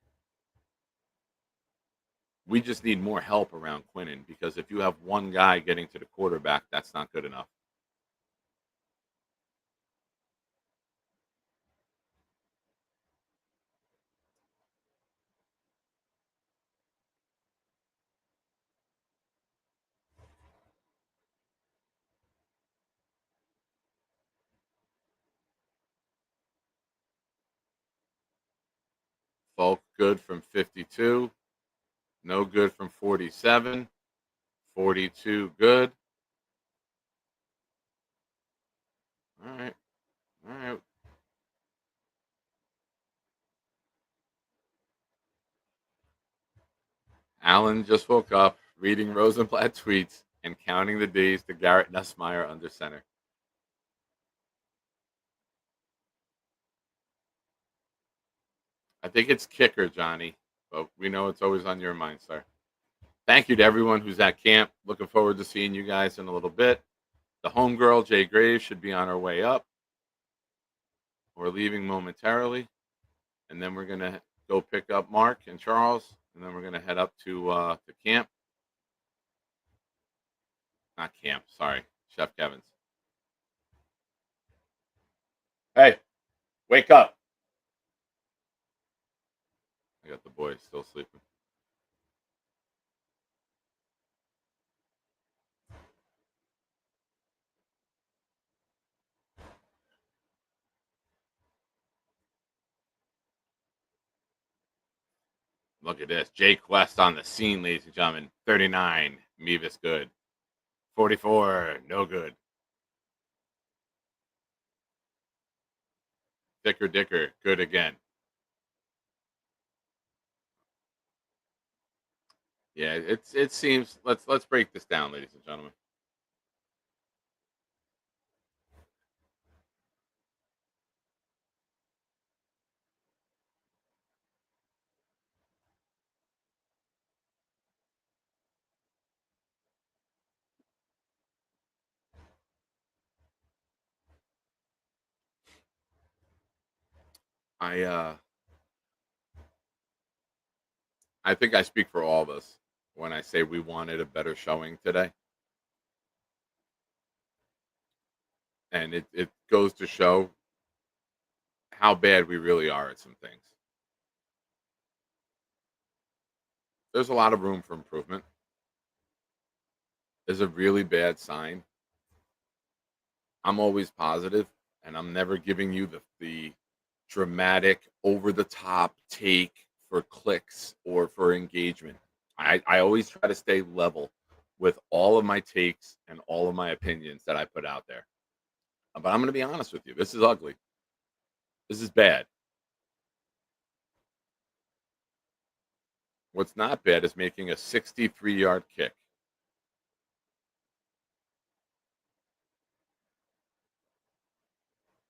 We just need more help around Quinnen because if you have one guy getting to the quarterback, that's not good enough. Folk good from 52. No good from 47. 42 good. All right. All right. Alan just woke up, reading Rosenblatt tweets and counting the days to Garrett Nussmeier under center. I think it's kicker, Johnny, but we know it's always on your mind, sir. Thank you to everyone who's at camp. Looking forward to seeing you guys in a little bit. The homegirl, Jay Graves, should be on her way up. We're leaving momentarily, and then we're going to go pick up Mark and Charles, and then we're going to head up to camp. Not camp, sorry, Chef Kevin's. Hey, wake up. I got the boys still sleeping. Look at this. Jake West on the scene, ladies and gentlemen. 39, Mevis good. 44, no good. Dicker, good again. Yeah, it seems. Let's break this down, ladies and gentlemen. I think I speak for all of us when I say we wanted a better showing today. And it goes to show how bad we really are at some things. There's a lot of room for improvement. There's a really bad sign I'm always positive, and I'm never giving you the dramatic, over the top take for clicks or for engagement. I always try to stay level with all of my takes and all of my opinions that I put out there. But I'm going to be honest with you. This is ugly. This is bad. What's not bad is making a 63-yard kick.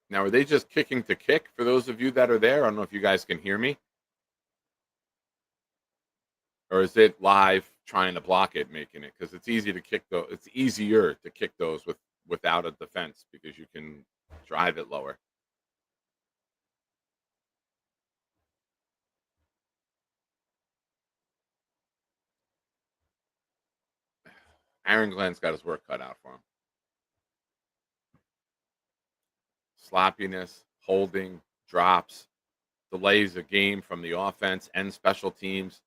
Now, are they just kicking to kick for those of you that are there? I don't know if you guys can hear me. Or is it live trying to block it, making it? Because it's easy to kick those. It's easier to kick those without a defense because you can drive it lower. Aaron Glenn's got his work cut out for him. Sloppiness, holding, drops, delays a game from the offense and special teams.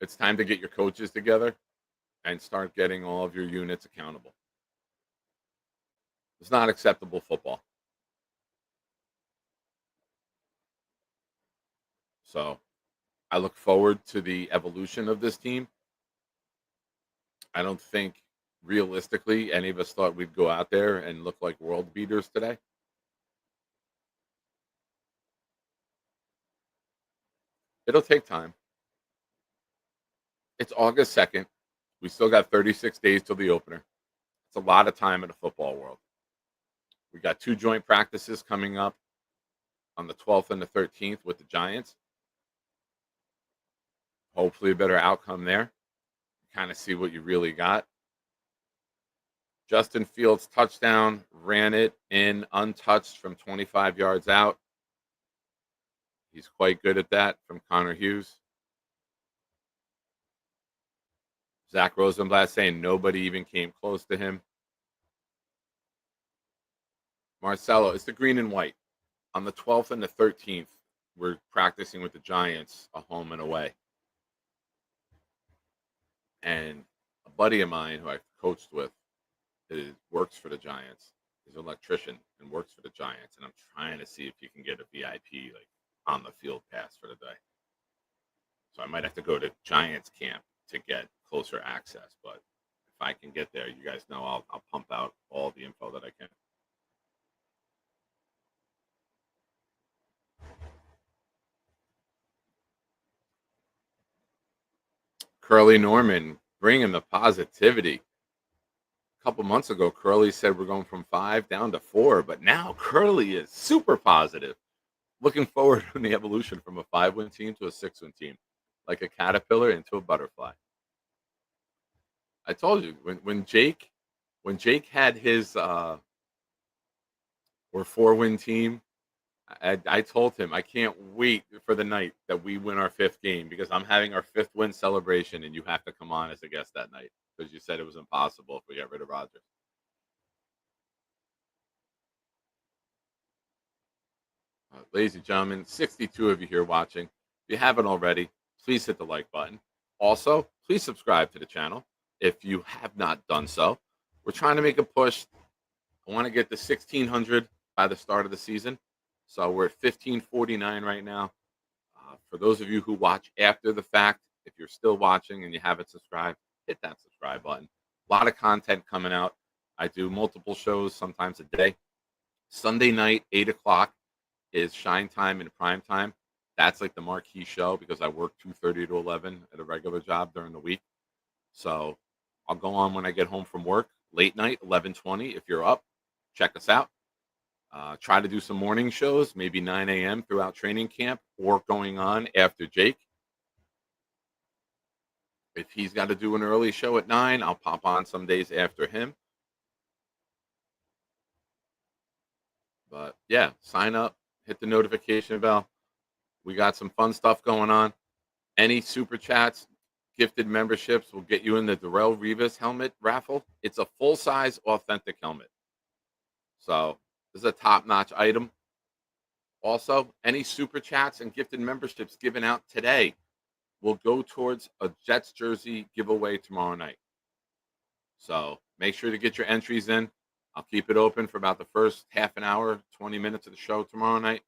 It's time to get your coaches together and start getting all of your units accountable. It's not acceptable football. So I look forward to the evolution of this team. I don't think realistically any of us thought we'd go out there and look like world beaters today. It'll take time. It's August 2nd. We still got 36 days till the opener. It's a lot of time in the football world. We got 2 joint practices coming up on the 12th and the 13th with the Giants. Hopefully a better outcome there. Kind of see what you really got. Justin Fields touchdown, ran it in untouched from 25 yards out. He's quite good at that from Connor Hughes. Zach Rosenblatt saying nobody even came close to him. Marcelo, it's the green and white. On the 12th and the 13th, we're practicing with the Giants, a home and away. And a buddy of mine who I've coached with works for the Giants. He's an electrician and works for the Giants. And I'm trying to see if you can get a VIP like on the field pass for the day. So I might have to go to Giants camp to get closer access. But if I can get there, you guys know I'll pump out all the info that I can. Curly Norman bringing the positivity. A couple months ago, Curly said we're going from 5 down to 4, but now Curly is super positive. Looking forward to the evolution from a 5-win team to a 6-win team, like a caterpillar into a butterfly. I told you when Jake had his or 4-win team, I told him I can't wait for the night that we win our 5th game because I'm having our 5th win celebration and you have to come on as a guest that night because you said it was impossible if we got rid of Rodgers. Ladies and gentlemen, 62 of you here watching. If you haven't already, please hit the like button. Also, please subscribe to the channel if you have not done so. We're trying to make a push. I want to get to 1,600 by the start of the season. So we're at 1,549 right now. For those of you who watch after the fact, if you're still watching and you haven't subscribed, hit that subscribe button. A lot of content coming out. I do multiple shows, sometimes a day. Sunday night, 8 o'clock is Shine Time and Prime Time. That's like the marquee show because I work 2:30 to 11 at a regular job during the week. So I'll go on when I get home from work. Late night, 11:20. If you're up, check us out. Try to do some morning shows, maybe 9 a.m. throughout training camp or going on after Jake. If he's got to do an early show at 9, I'll pop on some days after him. But yeah, sign up, hit the notification bell. We got some fun stuff going on. Any super chats, gifted memberships will get you in the Darrell Revis helmet raffle. It's a full-size authentic helmet. So this is a top-notch item. Also, any super chats and gifted memberships given out today will go towards a Jets jersey giveaway tomorrow night. So Make sure to get your entries in. I'll keep it open for about the first half an hour, 20 minutes of the show tomorrow night.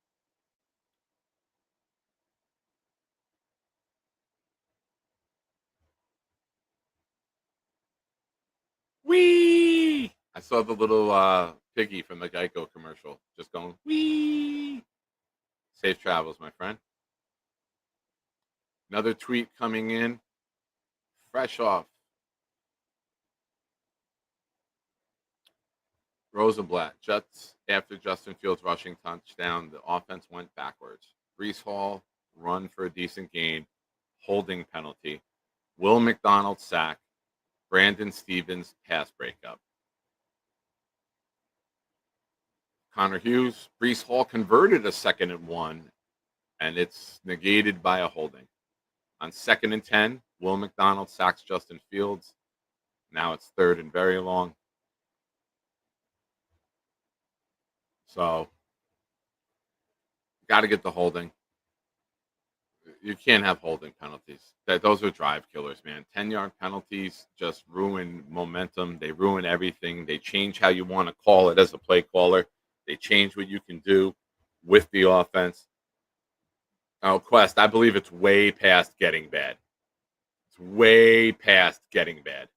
Wee! I saw the little piggy from the Geico commercial just going, wee! Safe travels, my friend. Another tweet coming in, fresh off. Rosenblatt, Jets after Justin Fields rushing touchdown, the offense went backwards. Brees Hall run for a decent gain, holding penalty. Will McDonald sack. Brandon Stevens pass breakup. Connor Hughes, Brees Hall converted a 2nd and 1, and it's negated by a holding. On 2nd and 10, Will McDonald sacks Justin Fields. Now it's 3rd and very long. So, got to get the holding. You can't have holding penalties. Those are drive killers, man. 10-yard penalties just ruin momentum. They ruin everything. They change how you want to call it as a play caller. They change what you can do with the offense. Oh, Quest, I believe it's way past getting bad. It's way past getting bad.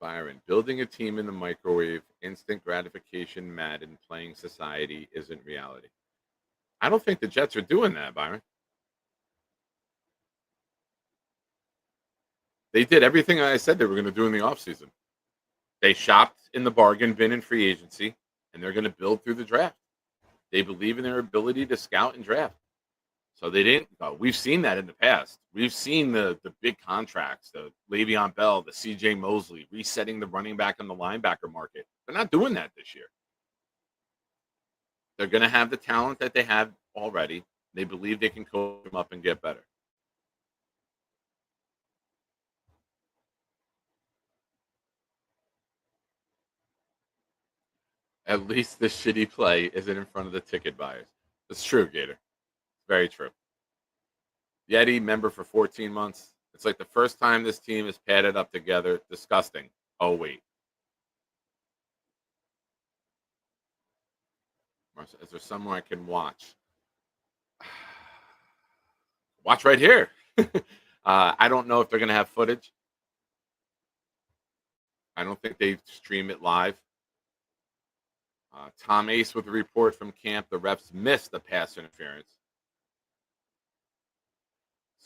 Byron, building a team in the microwave, instant gratification, Madden, playing society isn't reality. I don't think the Jets are doing that, Byron. They did everything I said they were going to do in the offseason. They shopped in the bargain bin in free agency, and they're going to build through the draft. They believe in their ability to scout and draft. So they didn't go. We've seen that in the past. We've seen the big contracts, the Le'Veon Bell, the C.J. Mosley, resetting the running back and the linebacker market. They're not doing that this year. They're going to have the talent that they have already. They believe they can coach them up and get better. At least the shitty play isn't in front of the ticket buyers. It's true, Gator. Very true. Yeti, member for 14 months. It's like the first time this team is padded up together. Disgusting. Oh, wait. Is there somewhere I can watch? Watch right here. I don't know if they're going to have footage. I don't think they stream it live. Tom Ace with a report from camp. The refs missed the pass interference.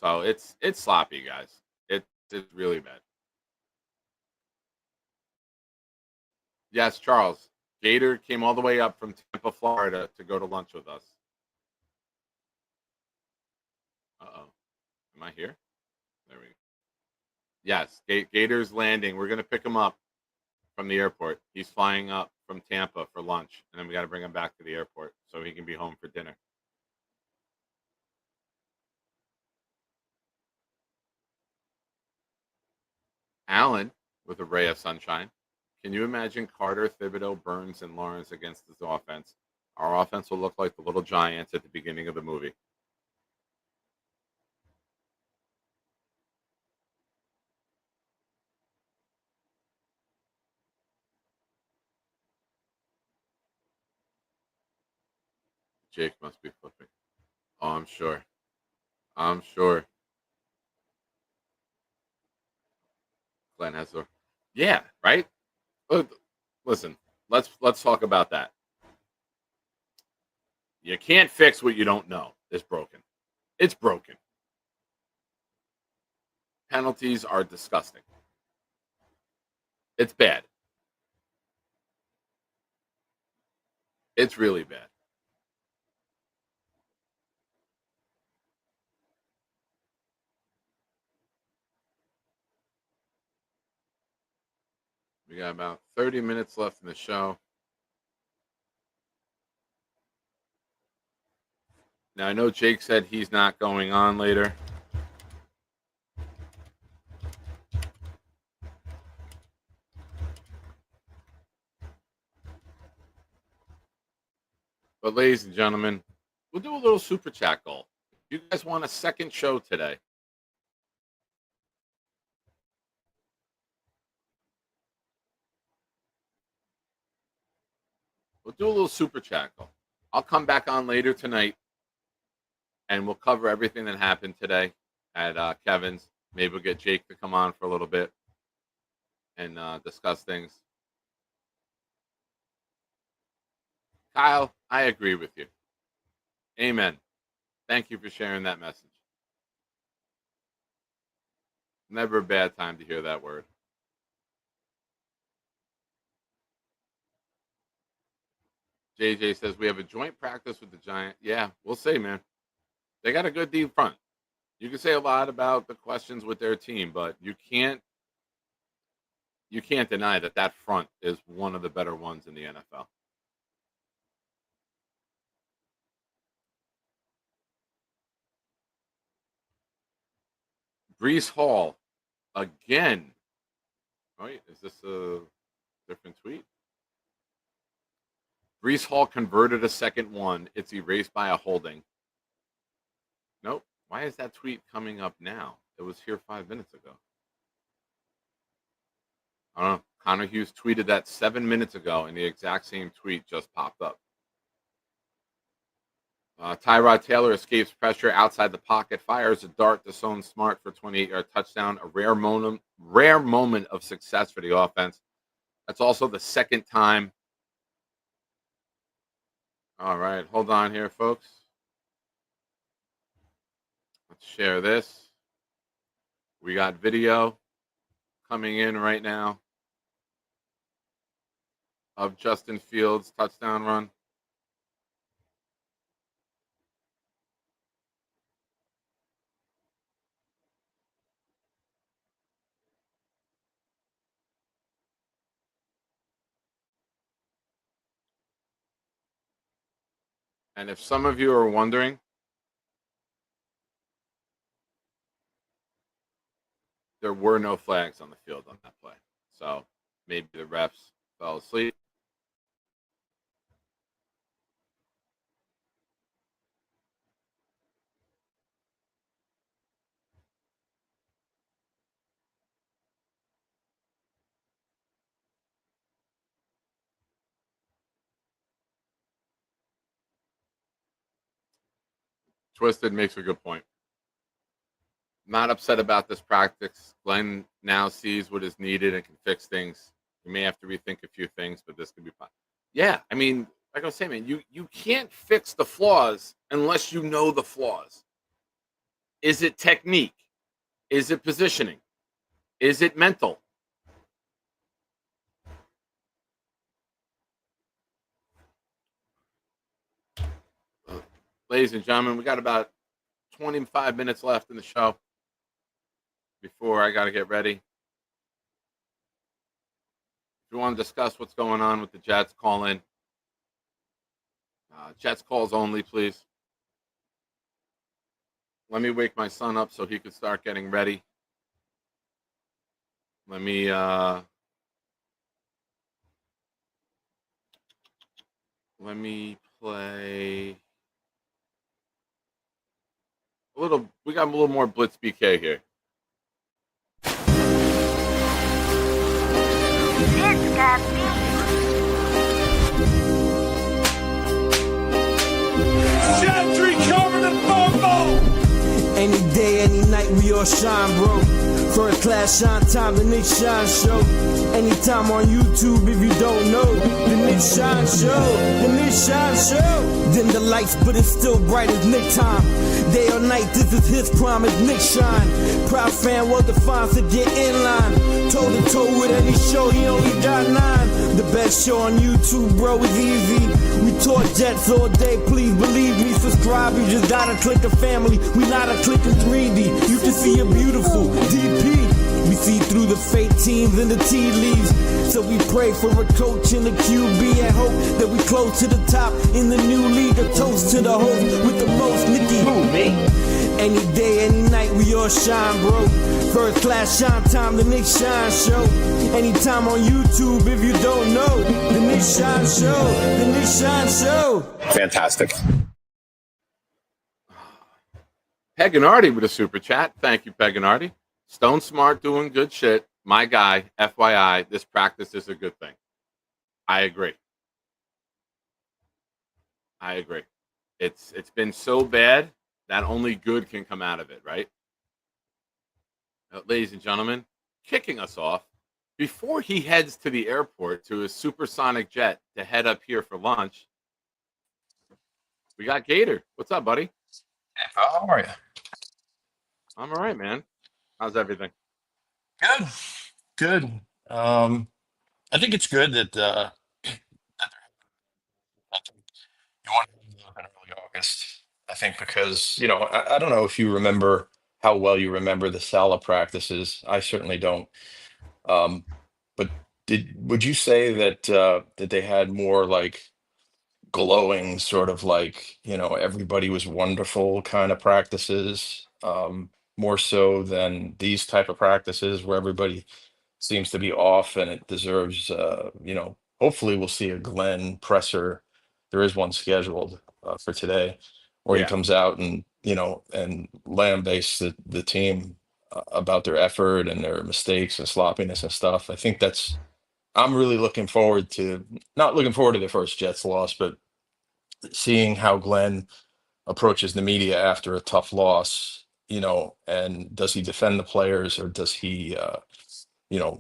So it's sloppy, guys. It's really bad. Yes, Charles. Gator came all the way up from Tampa, Florida to go to lunch with us. Uh-oh. Am I here? There we go. Yes, Gator's landing. We're going to pick him up from the airport. He's flying up from Tampa for lunch, and then we got to bring him back to the airport so he can be home for dinner. Allen with a ray of sunshine. Can you imagine Carter, Thibodeau, Burns, and Lawrence against this offense? Our offense will look like the little giants at the beginning of the movie. Jake must be flipping. Oh, I'm sure. I'm sure. Glenn has the. Yeah, right. Listen, let's talk about that. You can't fix what you don't know. It's broken. It's broken. Penalties are disgusting. It's bad. It's really bad. We got about 30 minutes left in the show. Now, I know Jake said he's not going on later. But, ladies and gentlemen, we'll do a little super chat goal. You guys want a second show today? We'll do a little super chat. I'll come back on later tonight, and we'll cover everything that happened today at Kevin's. Maybe we'll get Jake to come on for a little bit and discuss things. Kyle, I agree with you. Amen. Thank you for sharing that message. Never a bad time to hear that word. JJ says we have a joint practice with the Giants. Yeah, we'll see, man. They got a good deep front. You can say a lot about the questions with their team, but you can't deny that front is one of the better ones in the NFL. Brees Hall again. Right? Is this a different tweet? Brees Hall converted a second one. It's erased by a holding. Nope. Why is that tweet coming up now? It was here 5 minutes ago. I don't know. Connor Hughes tweeted that 7 minutes ago, and the exact same tweet just popped up. Tyrod Taylor escapes pressure outside the pocket, fires a dart to Stone Smart for 28-yard touchdown. A rare moment of success for the offense. That's also the second time. All right, hold on here, folks. Let's share this. We got video coming in right now of Justin Fields' touchdown run. And if some of you are wondering, there were no flags on the field on that play. So maybe the refs fell asleep. Twisted makes a good point. Not upset about this practice. Glenn now sees what is needed and can fix things. You may have to rethink a few things, but this could be fine. Yeah, I mean, like I was saying, man, you can't fix the flaws unless you know the flaws. Is it technique? Is it positioning? Is it mental? Ladies and gentlemen, we got about 25 minutes left in the show before I got to get ready. If you want to discuss what's going on with the Jets, call in. Jets calls only, please. Let me wake my son up so he could start getting ready. Let me play we got a little more Blitz BK here. This got beef. Gentry covered in football. Any day, any night, we all shine, bro. First class shine time, the Nick Shine Show. Anytime on YouTube, if you don't know, the Nick Shine Show, the Nick Shine Show. Dim the lights, but it's still bright as Nick time. Day or night, this is his prime, it's Nick Shine. Proud fan, well defined, so get in line. Toe to toe with any show, he only got 9. The best show on YouTube, bro, is easy. We talk Jets all day, please believe me. Subscribe, you just gotta click a family. We not a click in 3D. You can see a beautiful DP. We see through the fake teams and the tea leaves. So we pray for a coach and a QB and hope that we close to the top in the new league. A toast to the host with the most, Nicky. Who, me? Any day, any night, we all shine, bro. First class shine time, the Nick Shine Show. Anytime on YouTube, if you don't know, the Nick Shine Show, the Nick Shine Show. Fantastic. Peganardi with a super chat. Thank you, Peganardi. Stone Smart doing good shit. My guy, FYI, this practice is a good thing. I agree. It's been so bad that only good can come out of it, right? Ladies and gentlemen, kicking us off before he heads to the airport to his supersonic jet to head up here for lunch. We got Gator. What's up, buddy? Hey, pal, how are you? I'm all right, man. How's everything? Good, good. I think it's good that that you want to have in early August. I think because I don't know if you remember how well you remember the Sala practices. I certainly don't. Um, but would you say that that they had more like glowing, sort of like everybody was wonderful kind of practices, more so than these type of practices where everybody seems to be off and it deserves hopefully we'll see a Glenn presser. There is one scheduled for today where he Yeah. comes out and and lambastes the team about their effort and their mistakes and sloppiness and stuff. I think that's I'm really looking forward to not looking forward to the first Jets loss, but seeing how Glenn approaches the media after a tough loss, and does he defend the players or does he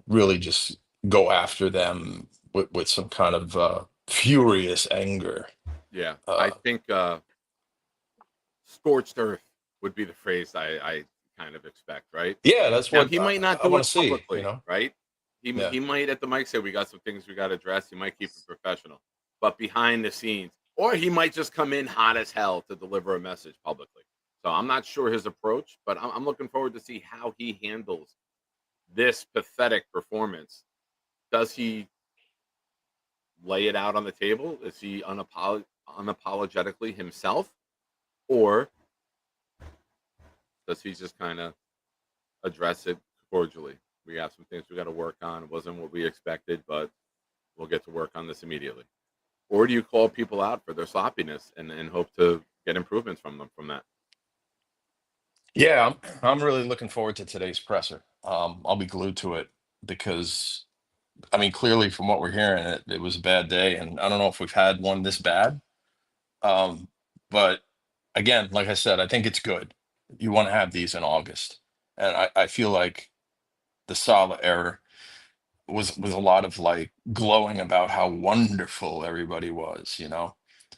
really just go after them with some kind of furious anger. Yeah. I Uh, think scorched earth would be the phrase I kind of expect, right? yeah, that's Now what he might not I do want it to see. publicly, right? Yeah, He might at the mic say we got some things we got to address. He might keep it professional, but behind the scenes, or he might just come in hot as hell to deliver a message publicly. So I'm not sure his approach, but I'm looking forward to see how he handles this pathetic performance. Does he lay it out on the table? Is he unapologetically himself, or does he just kind of address it cordially? We have some things we got to work on. It wasn't what we expected, but we'll get to work on this immediately. Or do you call people out for their sloppiness and hope to get improvements from them from that? yeah, I'm really looking forward to today's presser. I'll be glued to it because I mean, clearly from what we're hearing, it was a bad day, and I don't know if we've had one this bad. But again, like I said, I think it's good. You want to have these in August, and I feel like the Sala era was a lot of like glowing about how wonderful everybody was.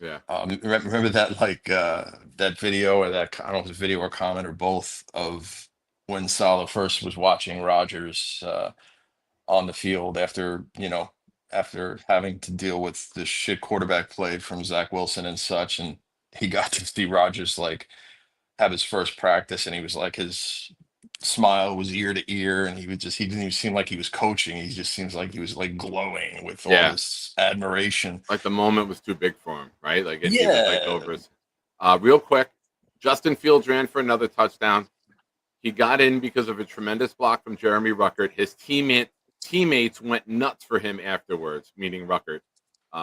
Yeah. Remember that like that video or that I don't know if it was a video or comment or both of when Sala first was watching Rodgers on the field after having to deal with the shit quarterback play from Zach Wilson and such, and he got to see Rodgers like have his first practice, and he was like his smile was ear to ear, and he didn't even seem like he was coaching. He just seems like he was like glowing with all Yeah. this admiration. Like the moment was too big for him, right? Like he was like Yeah. over his. Real quick, Justin Fields ran for another touchdown. He got in because of a tremendous block from Jeremy Ruckert. His teammates went nuts for him afterwards, meaning Ruckert.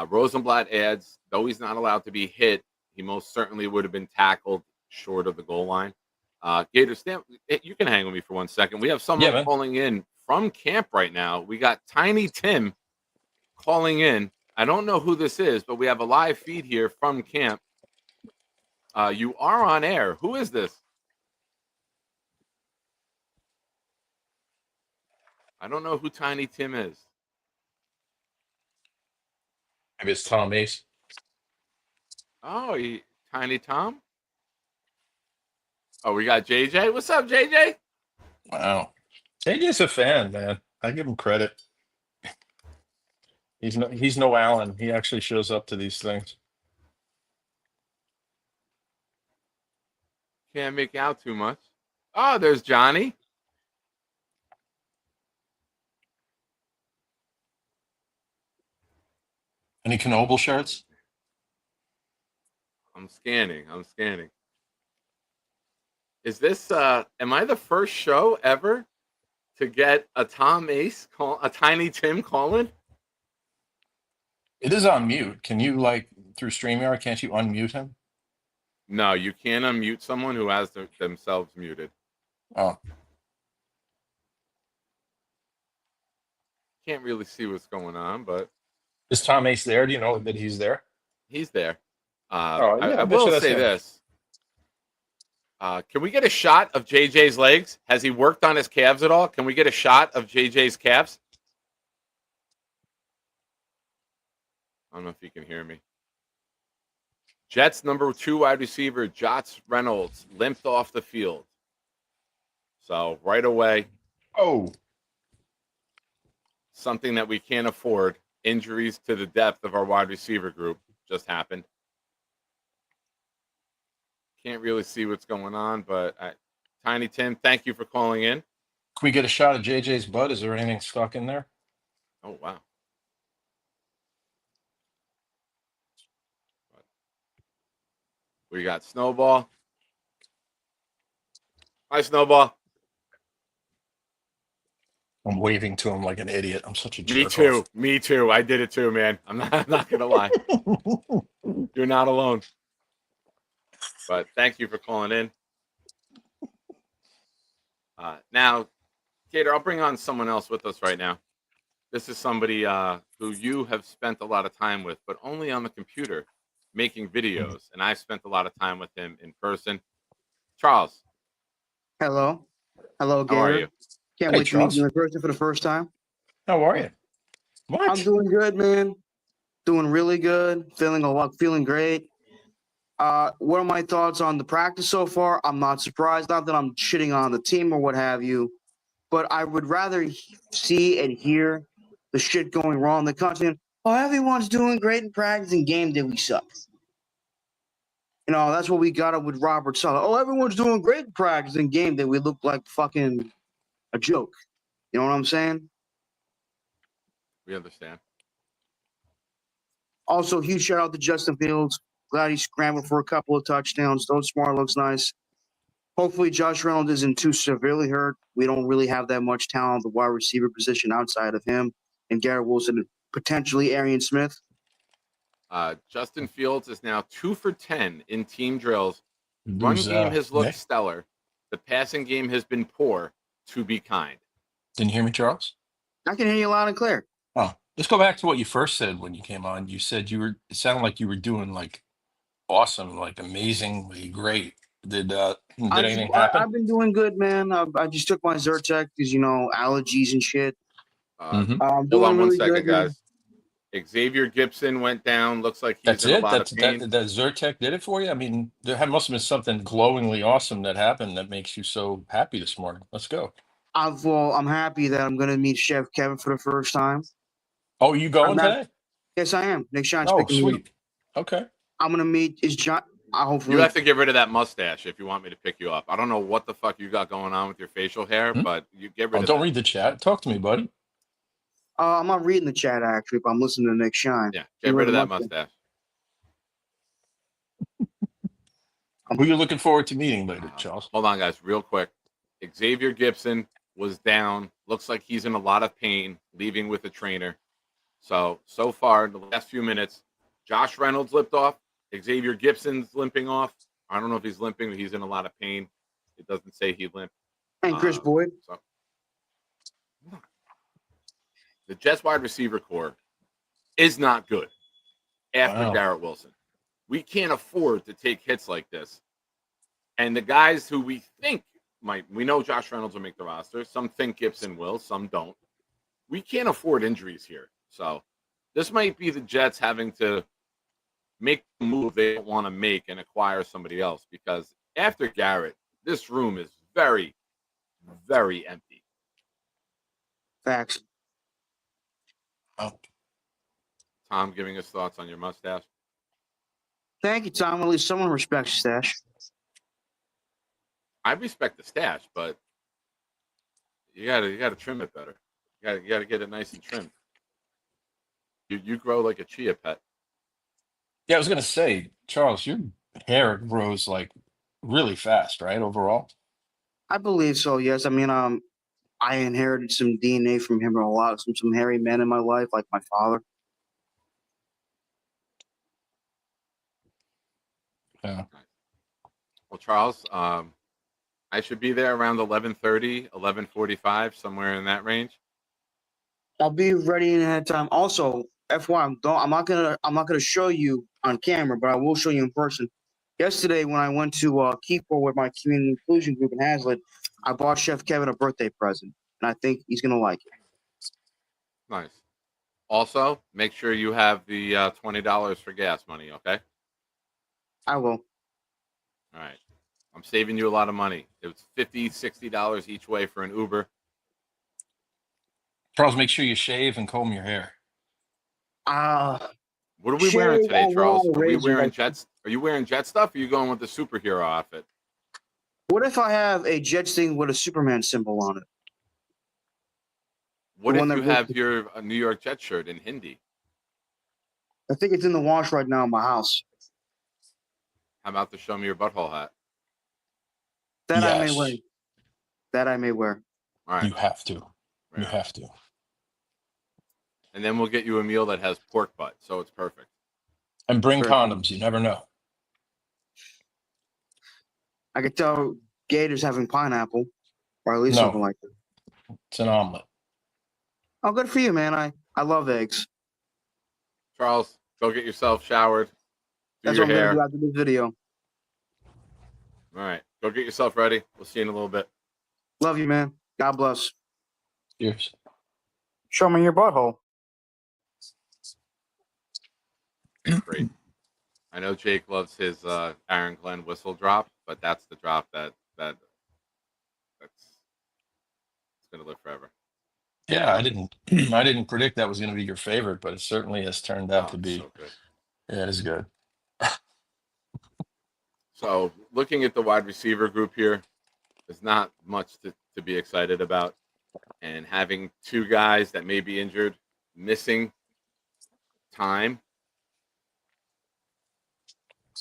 Rosenblatt adds, though he's not allowed to be hit, he most certainly would have been tackled short of the goal line. Gator Stamp, you can hang with me for 1 second. We have Yeah, someone man. calling in from camp right now. We got Tiny Tim calling in. I don't know who this is, but we have a live feed here from camp. You are on air. Who is this? I don't know who Tiny Tim is. Maybe it's Tom Ace. Oh, Tiny Tom. Oh, we got JJ. What's up, JJ? Wow. JJ's a fan, man. I give him credit. He's no Allen. He actually shows up to these things. Can't make out too much. Oh, there's Johnny. Any Knoble shirts? I'm scanning. Is this am I the first show ever to get a Tom Ace call a Tiny Tim calling? It is on mute. Can you like through StreamYard? Can't you unmute him? No, you can't unmute someone who has themselves muted. Oh, Can't really see what's going on, but is Tom Ace there? Do you know that he's there? he's there. Oh, yeah, I I bet will you that's say him. this. Can we get a shot of JJ's legs? Has he worked on his calves at all? Can we get a shot of JJ's calves? I don't know if you can hear me. Jets number 2 wide receiver, Josh Reynolds, limped off the field. So right away, Oh, something that we can't afford. Injuries to the depth of our wide receiver group just happened. Can't really see what's going on, but Tiny Tim, thank you for calling in. can we get a shot of JJ's butt? Is there anything stuck in there? Oh, wow. We got Snowball. Hi, Snowball. I'm waving to him like an idiot. I'm such a Me jerk too. Me too. I did it too, man. I'm not going to lie. off. You're not alone. But thank you for calling in. Now, Gator, I'll bring on someone else with us right now. This is somebody who you have spent a lot of time with, but only on the computer making videos. And I've spent a lot of time with him in person. Charles, Hello. Hello, how are Gator. you? Can't Hey, wait to meet Charles. you in person for the first time. How are you? What? I'm doing good, man. Doing really good. Feeling great. What are my thoughts on the practice so far? I'm not surprised. Not that I'm shitting on the team or what have you, but I would rather see and hear the shit going wrong than constantly, oh, everyone's doing great in practice and game day we suck. You know, that's what we got up with Robert Sala. Oh, everyone's doing great in practice and game day we look like fucking a joke. You know what I'm saying? We understand. Also, huge shout out to Justin Fields. Glad he scrambled for a couple of touchdowns. Those Smart looks nice. Hopefully, Josh Reynolds isn't too severely hurt. We don't really have that much talent at the wide receiver position outside of him and Garrett Wilson and potentially Arian Smith. Justin Fields is now 2 for 10 in team drills. Run Who's, game has looked Nick? stellar. The passing game has been poor, to be kind. Didn't you hear me, Charles? I can hear you loud and clear. Oh, let's go back to what you first said when you came on. You said it sounded like you were doing like awesome, like amazingly great. Did anything happen? I've been doing good, man. I just took my Zyrtec because, you know, allergies and shit. Mhm. I'm Hold doing on one really second, good, man. guys. Xavier Gibson went down. Looks like he's That's in a it. lot of pain. That Zyrtec did it for you. I mean, must have been something glowingly awesome that happened that makes you so happy this morning. Let's go. I'm happy that I'm going to meet Chef Kevin for the first time. Oh, are you going today? Yes, I am. Nick Shine's Oh, picking me up. sweet. Okay. I'm going to meet John. Hopefully, You have to get rid of that mustache if you want me to pick you up. I don't know what the fuck you got going on with your facial hair, but you get rid Oh, of don't that. read the chat. Talk to me, buddy. I'm not reading the chat actually, but I'm listening to Nick Shine. Yeah, get rid of that mustache. Who are you looking forward to meeting later, Charles? Hold on, guys, real quick. Xavier Gibson was down. Looks like he's in a lot of pain, leaving with a trainer. So far in the last few minutes, Josh Reynolds limped off. Xavier Gibson's limping off. I don't know if he's limping, but he's in a lot of pain. It doesn't say he limped. And Chris Boyd. So. The Jets wide receiver core is not good after Wow. Garrett Wilson. We can't afford to take hits like this. And the guys who we think we know Josh Reynolds will make the roster. Some think Gibson will, some don't. We can't afford injuries here. So this might be the Jets having to make the move they don't want to make and acquire somebody else, because after Garrett, this room is very, very empty. Facts. Oh. Tom giving us thoughts on your mustache. Thank you, Tom. At least someone respects stash. I respect the stash, but you gotta trim it better. You gotta get it nice and trimmed. You grow like a chia pet. Yeah, I was gonna say, Charles, your hair grows like really fast, right? Overall. I believe so. Yes. I mean, I inherited some DNA from him, a lot, some hairy men in my life, like my father. Yeah. Well, Charles, I should be there around 11:30, 11:45, somewhere in that range. I'll be ready in ahead of time. Also, FY, I'm not gonna show you on camera, but I will show you in person. Yesterday, when I went to Keyport with my community inclusion group in Hazlitt, I bought Chef Kevin a birthday present, and I think he's gonna like it. Nice. Also, make sure you have the $20 for gas money, okay? I will. All right. I'm saving you a lot of money. It was $50, $60 each way for an Uber. Charles, make sure you shave and comb your hair. What are we wearing today, Charles? Are we wearing Like, jets? Are you wearing jet stuff? Or are you going with the superhero outfit? what if I have a Jets thing with a Superman symbol on it? What The if one that you looks- have your New York Jet shirt in Hindi? I think it's in the wash right now in my house. How about the show me your butthole hat? That I may Yes. wear. That I may wear. All right. You have to. Right You on. have to. And then we'll get you a meal that has pork butt, so it's perfect. And bring Very condoms. You never know. I could tell Gator's having pineapple, or at least No. something like that. It's an omelet. Oh, good for you, man. I love eggs. Charles, go get yourself showered. Do That's your what I'm hair. gonna do after this video. All right. Go get yourself ready. We'll see you in a little bit. Love you, man. God bless. Cheers. Show me your butthole. Great. I know Jake loves his Aaron Glenn whistle drop, but that's the drop that's gonna live forever. Yeah, I didn't I didn't predict that was going to be your favorite, but it certainly has turned out Oh, to it's be. so good. Yeah, it is good. So looking at the wide receiver group here, there's not much to be excited about. And having two guys that may be injured, missing time.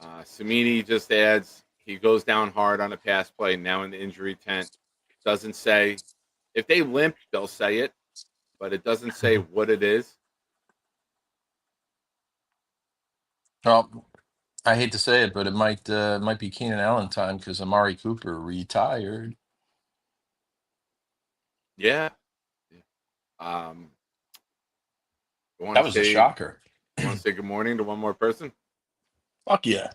Samini just adds, he goes down hard on a pass play, now in the injury tent. Doesn't say, if they limp, they'll say it, but it doesn't say what it is. Well, I hate to say it, but it might be Keenan Allen time because Amari Cooper retired. Yeah. I want That to was a say, shocker. I want to say good morning to one more person. Fuck yeah.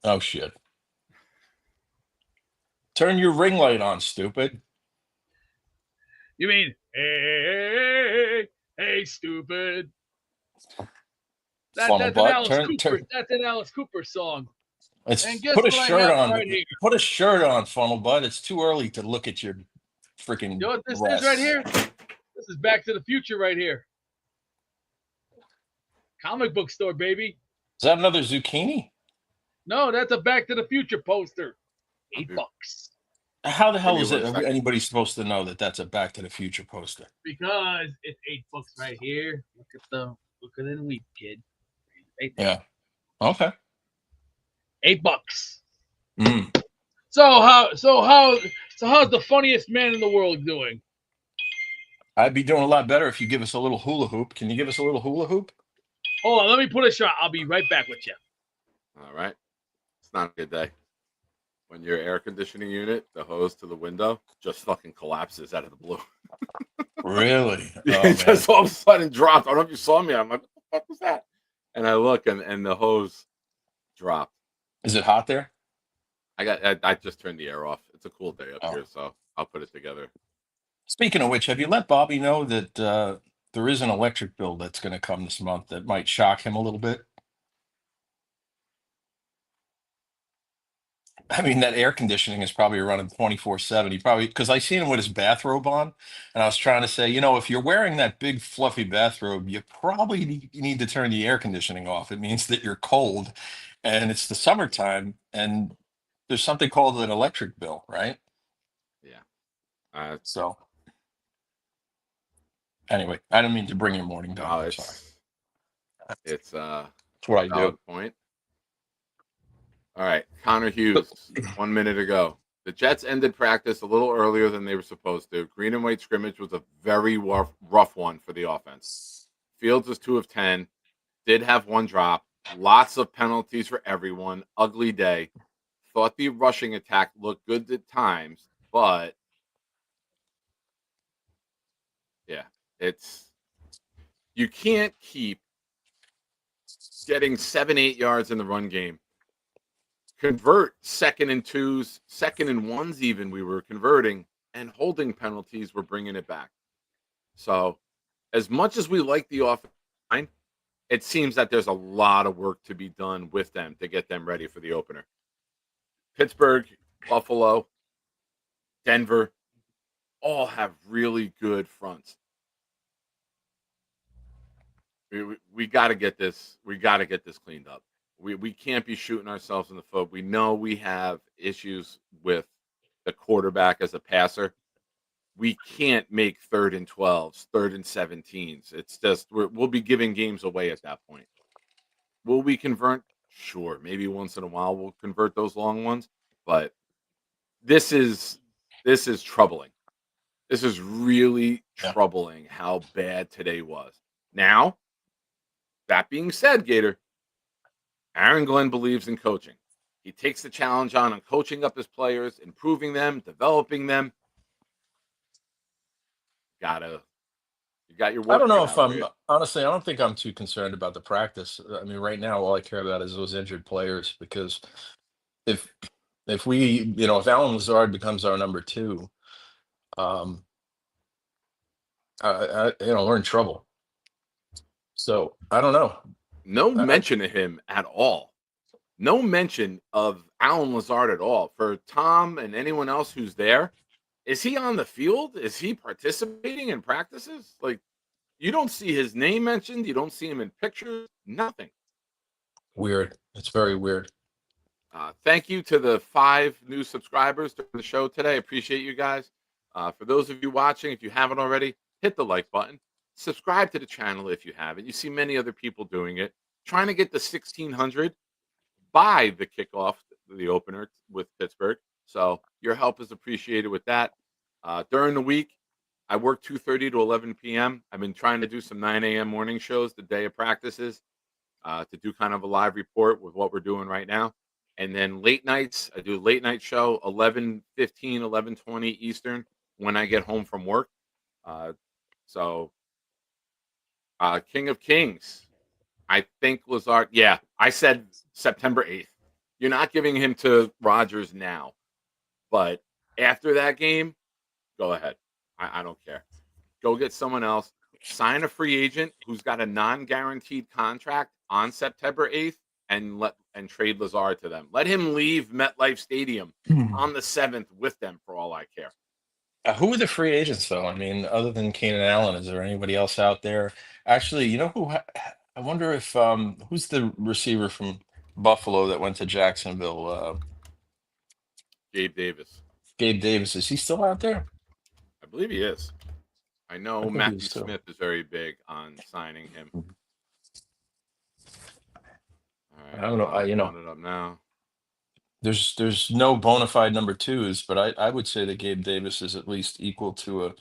Oh shit. Turn your ring light on, stupid. You mean, hey, stupid. Funnel That's an butt. Alice Cooper. That's an Alice Cooper song. It's And guess put a what I shirt have on. right here? Put a shirt on, funnel butt. It's too early to look at your freaking. You know what this breasts. is right here? This is Back to the Future right here. Comic book store, baby. Is that another zucchini? No, that's a Back to the Future poster. $8. How the hell Give is me it 1 second. anybody supposed to know that that's a Back to the Future poster? Because it's $8 right here. Look at the week, kid. $8. Yeah. Okay. $8. Mm. So how's the funniest man in the world doing? I'd be doing a lot better if you give us a little hula hoop. Can you give us a little hula hoop? Hold on, let me put a shot. I'll be right back with you. All right. It's not a good day. When your air conditioning unit, the hose to the window, just fucking collapses out of the blue. Really? Yeah, Oh, it just all of a sudden dropped. I don't know if you saw me. I'm like, what the fuck was that? And I look, and the hose dropped. Is it hot there? I just turned the air off. It's a cool day up Oh. here, so I'll put it together. Speaking of which, have you let Bobby know that there is an electric bill that's going to come this month that might shock him a little bit? I mean, that air conditioning is probably running 24/7. He probably, because I seen him with his bathrobe on, and I was trying to say, if you're wearing that big fluffy bathrobe, you probably need to turn the air conditioning off. It means that you're cold, and it's the summertime, and there's something called an electric bill, right? Yeah. So, anyway, I don't mean to bring your morning down. No, I'm sorry. it's That's what I do. valid point. All right, Connor Hughes, 1 minute ago. The Jets ended practice a little earlier than they were supposed to. Green and white scrimmage was a very rough one for the offense. Fields was 2 of 10, did have one drop, Lots of penalties for everyone. Ugly day. Thought the rushing attack looked good at times, but yeah, it's you can't keep getting 7, 8 yards in the run game. Convert 2nd and 2s, 2nd and 1s, even we were converting, and holding penalties. We're bringing it back. So, as much as we like the offensive line, it seems that there's a lot of work to be done with them to get them ready for the opener. Pittsburgh, Buffalo, Denver all have really good fronts. We got to get this. We got to get this cleaned up. We can't be shooting ourselves in the foot. We know we have issues with the quarterback as a passer. We can't make 3rd and 12s, 3rd and 17s. It's just we'll be giving games away at that point. Will we convert? Sure, maybe once in a while we'll convert those long ones, but this is troubling. This is really Yeah. troubling how bad today was. Now, that being said, Gator, Aaron Glenn believes in coaching. He takes the challenge on coaching up his players, improving them, developing them. You got your I work don't know cut if out for I'm you. honestly, I don't think I'm too concerned about the practice. I mean, right now, all I care about is those injured players because if if we, if Alan Lazard becomes our number two, um, we're in trouble. So I don't know. No I, mention of him at all. No mention of Alan Lazard at all. For Tom and anyone else who's there, is he on the field? Is he participating in practices? Like, you don't see his name mentioned. You don't see him in pictures. Nothing. weird. It's very weird. Thank you to the 5 new subscribers to the show today. Appreciate you guys. For those of you watching, if you haven't already, hit the like button. Subscribe to the channel if you haven't. You see many other people doing it. Trying to get the 1,600 by the kickoff, the opener with Pittsburgh. So your help is appreciated with that. During the week, I work 2:30 to 11 p.m. I've been trying to do some 9 a.m. morning shows the day of practices to do kind of a live report with what we're doing right now. And then late nights, I do a late night show, 11:15, 11:20 Eastern when I get home from work. Uh, so, King of Kings, I think Lazard. Yeah, I said September 8th. You're not giving him to Rodgers now, but after that game, go ahead. I don't care. Go get someone else. Sign a free agent who's got a non-guaranteed contract on September 8th and trade Lazard to them. Let him leave MetLife Stadium on the 7th with them for all I care. Who are the free agents, though? I mean, other than Keenan Allen, is there anybody else out there? Actually, you know who? I wonder if who's the receiver from Buffalo that went to Jacksonville? Gabe Davis. Gabe Davis. Is he still out there? I believe he is. I I know think he Matthew is too. Smith is very big on signing him. Mhm. All I right, don't know. I'm pulling it up now. There's no bona fide number twos, but I would say that Gabe Davis is at least equal to a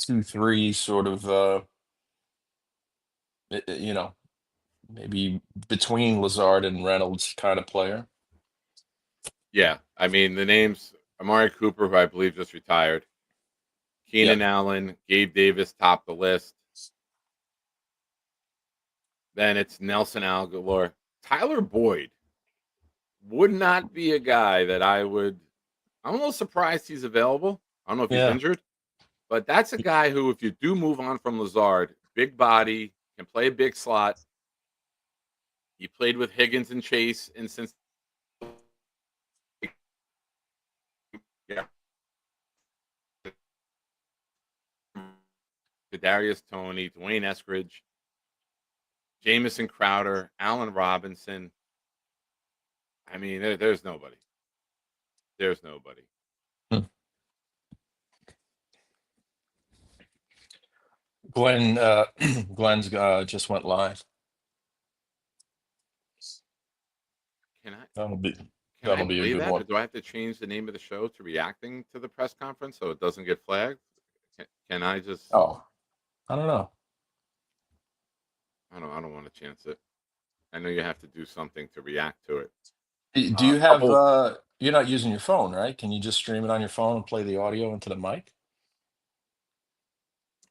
2-3 sort of maybe between Lazard and Reynolds kind of player. Yeah, I mean the names: Amari Cooper, who I believe just retired, Yep. Keenan Allen, Gabe Davis top the list. Then it's Nelson Aguilar. Tyler Boyd would not be a guy that I'm a little surprised he's available. I don't know if he's Yeah. injured, but that's a guy who, if you do move on from Lazard, big body, can play a big slot. He played with Higgins and Chase and since yeah, Kadarius Toney, Dwayne Eskridge, Jamison Crowder, Allen Robinson. I mean, there's nobody. There's nobody. Hmm. Glenn's just went live. Can I That'll be can I that'll be a play good that, one. or do I have to change the name of the show to reacting to the press conference so it doesn't get flagged? Can I just? Oh, I don't know. I don't want to chance it. I know you have to do something to react to it. Do you have Couple, you're not using your phone, right? Can you just stream it on your phone and play the audio into the mic?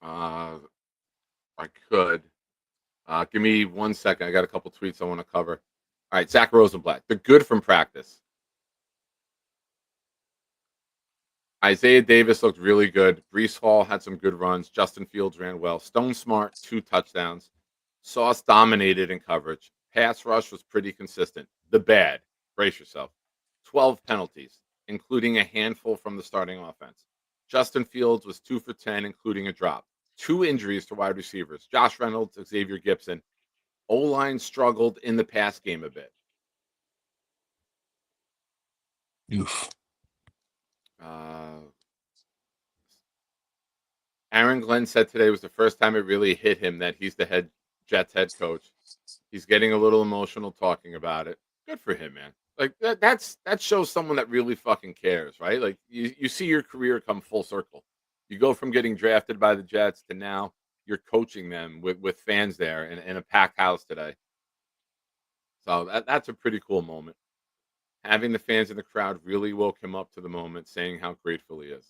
I could. Give me 1 second. I got a couple tweets I want to cover. All right, Zach Rosenblatt. They're good from practice. Isaiah Davis looked really good. Brees Hall had some good runs. Justin Fields ran well. Stone Smart, 2 touchdowns. Sauce dominated in coverage. Pass rush was pretty consistent. The bad, brace yourself, 12 penalties, including a handful from the starting offense. Justin Fields was 2 for 10, including a drop. 2 injuries to wide receivers. Josh Reynolds, Xavier Gibson. O-line struggled in the pass game a bit. Oof. Aaron Glenn said today was the first time it really hit him that he's the Jets head coach. He's getting a little emotional talking about it. Good for him, man. Like that shows someone that really fucking cares, right? Like you see your career come full circle. You go from getting drafted by the Jets to now you're coaching them with fans there in a packed house today. So that's a pretty cool moment. Having the fans in the crowd really woke him up to the moment, saying how grateful he is.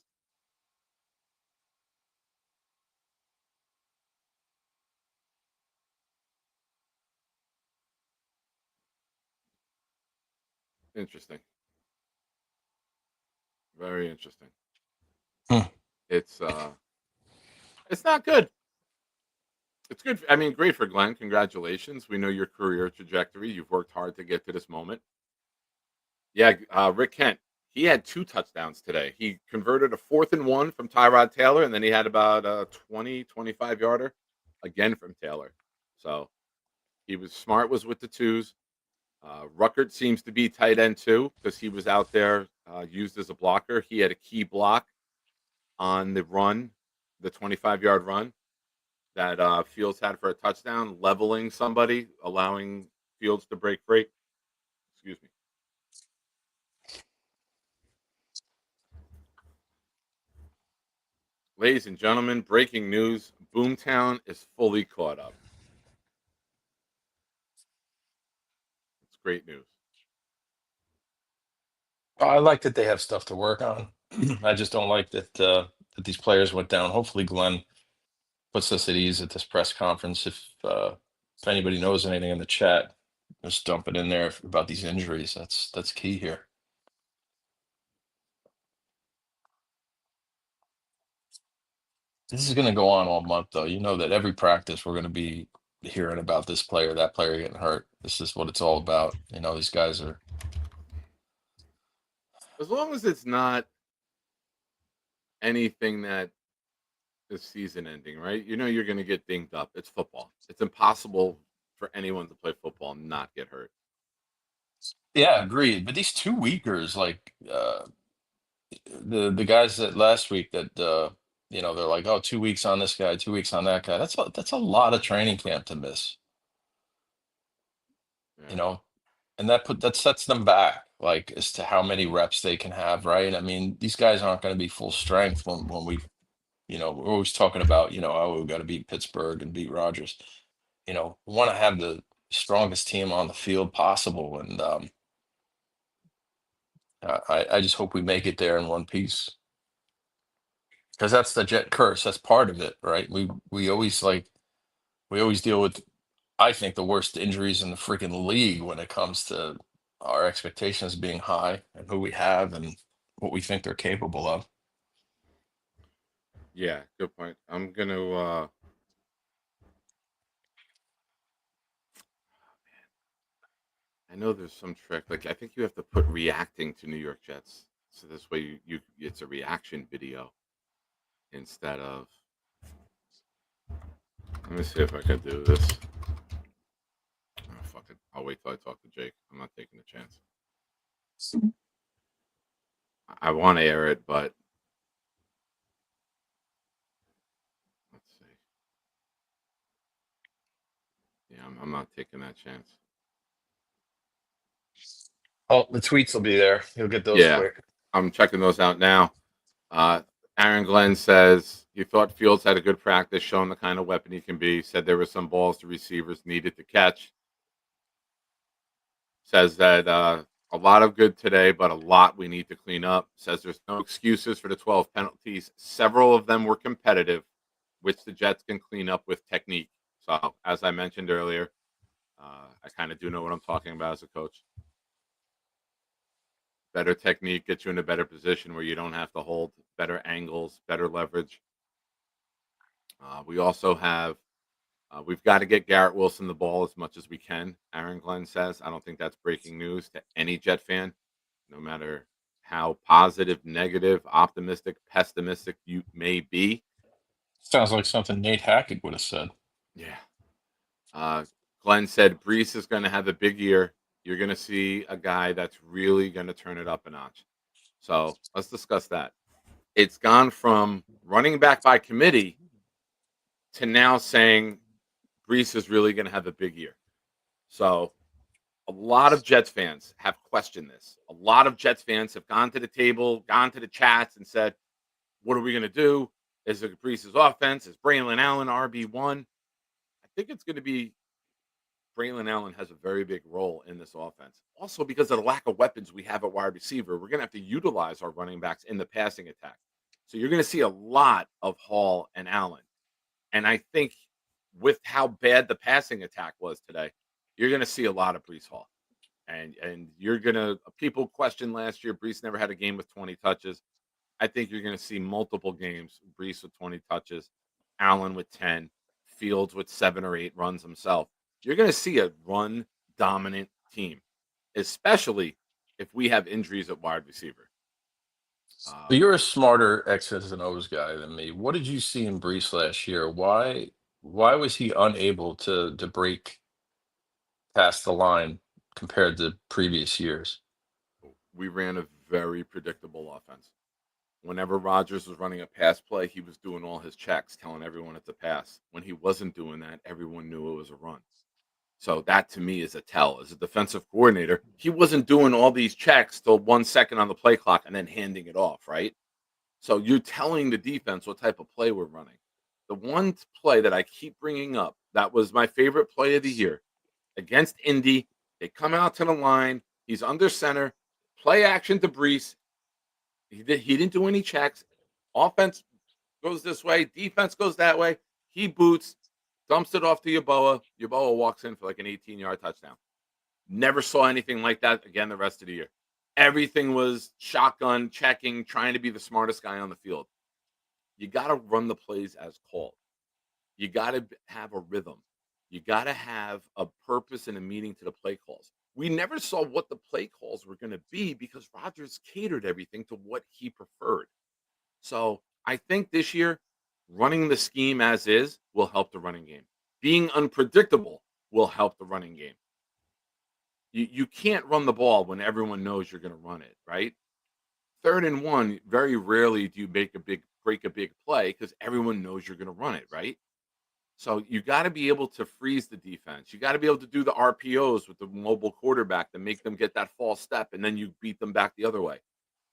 Interesting. Very interesting. Hmm. It's not good. It's good. I mean, great for Glenn. Congratulations. We know your career trajectory. You've worked hard to get to this moment. Yeah, Rick Kent. He had 2 touchdowns today. He converted a 4th and 1 from Tyrod Taylor, and then he had about a 20, 25 yarder again from Taylor. So he was smart, was with the twos. Ruckert seems to be tight end too because he was out there used as a blocker. He had a key block on the run, the 25-yard run that Fields had for a touchdown, leveling somebody, allowing Fields to break free. Excuse me. Ladies and gentlemen, breaking news. Boomtown is fully caught up. It's great news. I like that they have stuff to work on. I just don't like that these players went down. Hopefully, Glenn puts us at ease at this press conference. If anybody knows anything in the chat, just dump it in there about these injuries. That's key here. This is going to go on all month, though. You know that every practice we're going to be hearing about this player, that player getting hurt. This is what it's all about. You know, these guys are. As long as it's not anything that is season ending, right? You know you're going to get dinged up. It's football. It's impossible for anyone to play football and not get hurt. Yeah, agreed. But these 2 weekers, like the guys that last week that you know, they're like, oh, 2 weeks on this guy, 2 weeks on that guy. That's a lot of training camp to miss. Yeah. You know, and that sets them back, like as to how many reps they can have, right? I mean, these guys aren't going to be full strength when we, you know, we're always talking about, you know, oh, we've got to beat Pittsburgh and beat Rodgers. You know, we want to have the strongest team on the field possible, and I just hope we make it there in one piece. Because that's the Jet curse. That's part of it, right? We always deal with, I think, the worst injuries in the freaking league when it comes to our expectations being high and who we have and what we think they're capable of. Yeah, good point. I'm gonna I know there's some trick. Like I think you have to put reacting to New York Jets. So this way you it's a reaction video instead of let me see if I can do this. Oh, fuck it. I'll wait till I talk to Jake. I'm not taking a chance. I want to air it, but let's see. Yeah, I'm not taking that chance. Oh, the tweets will be there. You'll get those Yeah, quick. I'm checking those out now. Aaron Glenn says he thought Fields had a good practice, showing the kind of weapon he can be. Said there were some balls the receivers needed to catch. Says that a lot of good today, but a lot we need to clean up. Says there's no excuses for the 12 penalties. Several of them were competitive, which the Jets can clean up with technique. So, as I mentioned earlier, I kind of do know what I'm talking about as a coach. Better technique gets you in a better position where you don't have to hold, better angles, better leverage. We also have, we've got to get Garrett Wilson the ball as much as we can, Aaron Glenn says. I don't think that's breaking news to any Jet fan, no matter how positive, negative, optimistic, pessimistic you may be. Sounds like something Nate Hackett would have said. Yeah. Glenn said Brees is going to have a big year. You're going to see a guy that's really going to turn it up a notch. So let's discuss that. It's gone from running back by committee to now saying Brees is really going to have a big year. So a lot of Jets fans have questioned this. A lot of Jets fans have gone to the table, gone to the chats, and said, "What are we going to do? Is it Brees' offense? Is Braylon Allen RB1?" I think it's going to be Braylon Allen has a very big role in this offense. Also, because of the lack of weapons we have at wide receiver, we're going to have to utilize our running backs in the passing attack. So you're going to see a lot of Hall and Allen. And I think with how bad the passing attack was today, you're going to see a lot of Brees Hall. And you're going to, people questioned last year, Brees never had a game with 20 touches. I think you're going to see multiple games, Brees with 20 touches, Allen with 10, Fields with 7 or 8 runs himself. You're going to see a run dominant team, especially if we have injuries at wide receiver. But you're a smarter X's and O's guy than me. What did you see in Brees last year? Why was he unable to break past the line compared to previous years? We ran a very predictable offense. Whenever Rodgers was running a pass play, he was doing all his checks, telling everyone it's a pass. When he wasn't doing that, everyone knew it was a run. So that to me is a tell. As a defensive coordinator, he wasn't doing all these checks till 1 second on the play clock and then handing it off, right? So you're telling the defense what type of play we're running. The one play that I keep bringing up, that was my favorite play of the year against Indy. They come out to the line. He's under center. Play action to Brees. He didn't do any checks. Offense goes this way. Defense goes that way. He boots, dumps it off to Yeboah. Yeboah walks in for like an 18-yard touchdown. Never saw anything like that again the rest of the year. Everything was shotgun, checking, trying to be the smartest guy on the field. You got to run the plays as called. You got to have a rhythm. You got to have a purpose and a meaning to the play calls. We never saw what the play calls were going to be because Rodgers catered everything to what he preferred. So I think this year, running the scheme as is will help the running game. Being unpredictable will help the running game. You can't run the ball when everyone knows you're going to run it, right? 3rd and 1, very rarely do you break a big play because everyone knows you're going to run it, right? So you got to be able to freeze the defense. You got to be able to do the RPOs with the mobile quarterback to make them get that false step, and then you beat them back the other way.